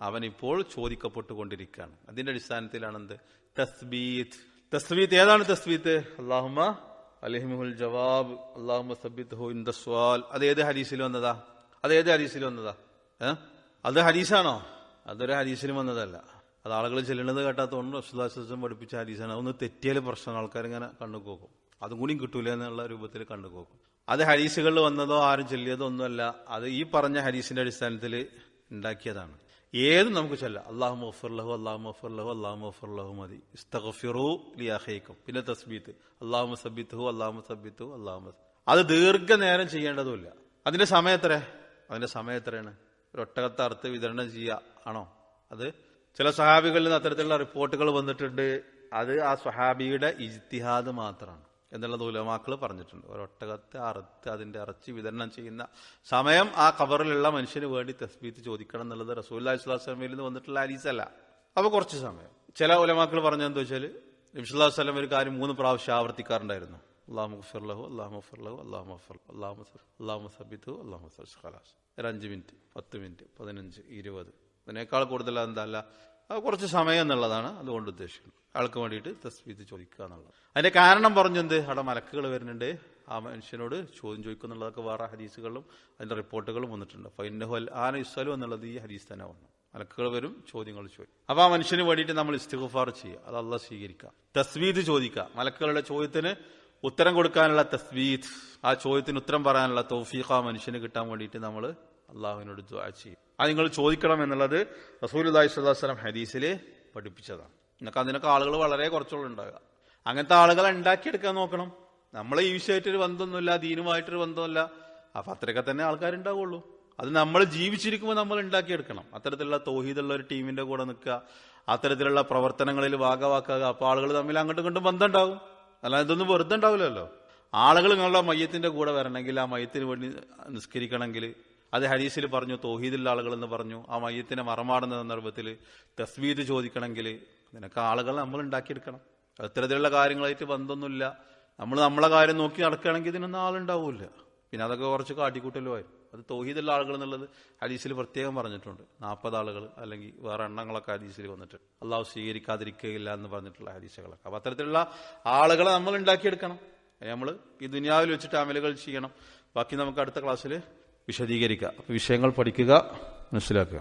അവൻ ഇപ്പോൾ ചോദിക്കപ്പെട്ടുകൊണ്ടിരിക്കുകയാണ്. അതിന്റെ അടിസ്ഥാനത്തിലാണ് എന്ത്? തസ്ബീത്ത്. ഏതാണ് തസ്ബീത്ത്? അല്ലാഹുമ്മ അൽഹിമുൽ ജവാബ് അല്ലാഹുമ്മ സബ്ബിത്ഹു ഇൻദ സ്വാൽ. അത് ഏത് ഹദീസിൽ വന്നതാ? അത് ഹദീസാണോ? അതൊരു ഹദീസിലും വന്നതല്ല. അത് ആളുകൾ ചെല്ലുന്നത് കേട്ടാത്തോണ്ട് റസൂലുള്ളാഹി സ്വല്ലല്ലാഹു അലൈഹി വസല്ലം പഠിപ്പിച്ച ഹദീസാണ്. അതൊന്ന് തെറ്റിയാൽ പ്രശ്നമാണ്, ആൾക്കാരിങ്ങനെ കണ്ണുപോക്കും. അതും കൂടിയും കിട്ടൂല എന്നുള്ള രൂപത്തിൽ കണ്ണുപോക്കും. അത് ഹദീസുകളിൽ വന്നതോ ആരും ചൊല്ലിയതോ ഒന്നുമല്ല. അത് ഈ പറഞ്ഞ ഹദീസിന്റെ അടിസ്ഥാനത്തിൽ ഉണ്ടാക്കിയതാണ്. ഏതും നമുക്ക് ചൊല്ലാം. അല്ലാഹുമ്മ ഗഫിർ ലഹു അല്ലാഹുമ്മ ഗഫിർ ലഹു അല്ലാഹുമ്മ ഗഫിർ ലഹു മതി. ഇസ്തഗ്ഫിറൂ ലി അഖീകും, പിന്നെ തസ്ബീത്ത് അല്ലാഹുമ്മ സബ്ബിത്ഹു അല്ലാഹുമ്മ സബ്ബിത്ഹു അല്ലാഹുമ്മ. അത് ദീർഘനേരം ചെയ്യേണ്ടതുമില്ല. അതിന്റെ സമയം എത്രയാണ്? ഒരു ഒട്ടകത്തെ അറുത്ത് വിതരണം ചെയ്യുക ആണോ? അത് ചില സഹാബികളിൽ നിന്ന് അത്തരത്തിലുള്ള റിപ്പോർട്ടുകൾ വന്നിട്ടുണ്ട്. അത് ആ സ്വഹാബിയുടെ ഇജ്തിഹാദ് മാത്രമാണ് എന്നുള്ളത് ഉലമാക്കൾ പറഞ്ഞിട്ടുണ്ട്. ഒരു ഒട്ടകത്തെ അറുത്ത് അതിന്റെ ഇറച്ചി വിതരണം ചെയ്യുന്ന സമയം ആ ഖബറിലുള്ള മനുഷ്യന് വേണ്ടി തസ്ബീത്ത് ചോദിക്കണം എന്നുള്ളത് റസൂലുള്ളാഹി സ്വല്ലല്ലാഹു അലൈഹി വസല്ലമയിൽ നിന്ന് വന്നിട്ടുള്ള ഹദീസല്ല. അപ്പൊ കുറച്ച് സമയം ചില ഉലമാക്കൾ പറഞ്ഞെന്താ വെച്ചാൽ നബി സല്ലല്ലാഹു അലൈഹി വസല്ലം ഒരു കാര്യം 3 പ്രാവശ്യം ആവർത്തിക്കാറുണ്ടായിരുന്നു. അല്ലാഹുമ്മ ഗഫിർ ലഹു അല്ലാഹുമ്മ ഗഫിർ ലഹു അല്ലാഹുമ്മ ഗഫിർ അല്ലാഹുമ്മ സബ്ബിത്ഹു അല്ലാഹുമ്മ ഖലാസ്. 5 മിനിറ്റ്, 10 മിനിറ്റ്, 15, 20, അതിനേക്കാൾ കൂടുതൽ എന്തല്ല, അത് കുറച്ച് സമയം എന്നുള്ളതാണ് അതുകൊണ്ട് ഉദ്ദേശിക്കുന്നത്. ആൾക്ക് വേണ്ടിയിട്ട് തസ്ബീത്ത് ചോദിക്കുക എന്നുള്ളത്. അതിന്റെ കാരണം പറഞ്ഞെന്ത്? അവിടെ മലക്കുകൾ വരുന്നുണ്ട്, ആ മനുഷ്യനോട് ചോദ്യം ചോദിക്കുന്നുള്ളതൊക്കെ വേറെ ഹദീസുകളിലും അതിന്റെ റിപ്പോർട്ടുകളും വന്നിട്ടുണ്ട്. ഫഇന്നഹു അൽആന യുസ്അലു എന്നുള്ളത് ഈ ഹദീസ് തന്നെ വന്നു. മലക്കുകൾ വരും, ചോദ്യങ്ങൾ ചോദിക്കും. അപ്പൊ ആ മനുഷ്യന് വേണ്ടിയിട്ട് നമ്മൾ ഇസ്തിഗ്ഫാർ ചെയ്യുക, അത് അല്ലാഹ് സ്വീകരിക്കുക. തസ്ബീത്ത് ചോദിക്കുക, മലക്കുകളുടെ ചോദ്യത്തിന് ഉത്തരം കൊടുക്കാനുള്ള തസ്ബീത്ത്, ആ ചോദ്യത്തിന് ഉത്തരം പറയാനുള്ള തൗഫീഖ് ആ മനുഷ്യന് കിട്ടാൻ വേണ്ടിയിട്ട് നമ്മൾ അള്ളാഹുവിനോട് ദുആ ചെയ്യും. അത് നിങ്ങൾ ചോദിക്കണം എന്നുള്ളത് റസൂലുള്ളാഹി സ്വല്ലല്ലാഹു അലൈഹി വസല്ലം ഹദീസിൽ പഠിപ്പിച്ചതാണ്. അതിനൊക്കെ ആളുകൾ വളരെ കുറച്ചുള്ള ഉണ്ടാകുക. അങ്ങനത്തെ ആളുകളെ ഉണ്ടാക്കിയെടുക്കാൻ നോക്കണം. നമ്മളെ ഈ വിഷയമായിട്ടൊരു ബന്ധമൊന്നുമില്ല, ദീനുമായിട്ടൊരു ബന്ധമല്ല, അപ്പൊ അത്രയൊക്കെ തന്നെ ആൾക്കാരുണ്ടാവുള്ളൂ. അത് നമ്മൾ ജീവിച്ചിരിക്കുമ്പോൾ നമ്മൾ ഉണ്ടാക്കിയെടുക്കണം. അത്തരത്തിലുള്ള തൗഹീദുള്ള ഒരു ടീമിന്റെ കൂടെ നിൽക്കുക, അത്തരത്തിലുള്ള പ്രവർത്തനങ്ങളിൽ ഭാഗവാക്കുക. അപ്പൊ ആളുകൾ തമ്മിൽ അങ്ങോട്ടും ഇങ്ങോട്ടും ബന്ധം ഉണ്ടാവും. അല്ലാതെ ഇതൊന്നും വെറുതെ ഉണ്ടാവില്ലല്ലോ. ആളുകൾ നിങ്ങളുടെ മയ്യത്തിന്റെ കൂടെ വരണമെങ്കിൽ, ആ മയ്യത്തിന് വേണ്ടി നിസ്കരിക്കണമെങ്കിൽ, അത് ഹദീസിൽ പറഞ്ഞു തൗഹീദുള്ള ആളുകൾ എന്ന് പറഞ്ഞു. ആ മയ്യത്തിനെ മറമാടുന്ന സന്ദർഭത്തിൽ തസ്ബീത്ത് ചോദിക്കണമെങ്കിൽ ഇതിനൊക്കെ ആളുകൾ നമ്മൾ ഉണ്ടാക്കിയെടുക്കണം. അത്തരത്തിലുള്ള കാര്യങ്ങളായിട്ട് ബന്ധമൊന്നുമില്ല. നമ്മൾ നമ്മളെ കാര്യം നോക്കി നടക്കുകയാണെങ്കിൽ ഇതിനൊന്നും ആളുണ്ടാവില്ല. പിന്നെ അതൊക്കെ കുറച്ച് കാട്ടിക്കൂട്ടലുമായി. അത് തൗഹീദുള്ള ആളുകൾ എന്നുള്ളത് ഹദീസിൽ പ്രത്യേകം പറഞ്ഞിട്ടുണ്ട്. 40 ആളുകൾ അല്ലെങ്കിൽ വേറെ എണ്ണങ്ങളൊക്കെ ഹദീസിൽ വന്നിട്ടുണ്ട്. അള്ളാഹു സ്വീകരിക്കാതിരിക്കുകയില്ല എന്ന് പറഞ്ഞിട്ടുള്ള ഹദീസുകളൊക്കെ. അപ്പൊ അത്തരത്തിലുള്ള ആളുകളെ നമ്മൾ ഉണ്ടാക്കിയെടുക്കണം. നമ്മൾ ഈ ദുനിയാവിൽ വെച്ചിട്ട് അമലുകൾ ചെയ്യണം. ബാക്കി നമുക്ക് അടുത്ത ക്ലാസ്സിൽ വിശദീകരിക്കാം. അപ്പൊ വിഷയങ്ങൾ പഠിക്കുക, മനസ്സിലാക്കുക.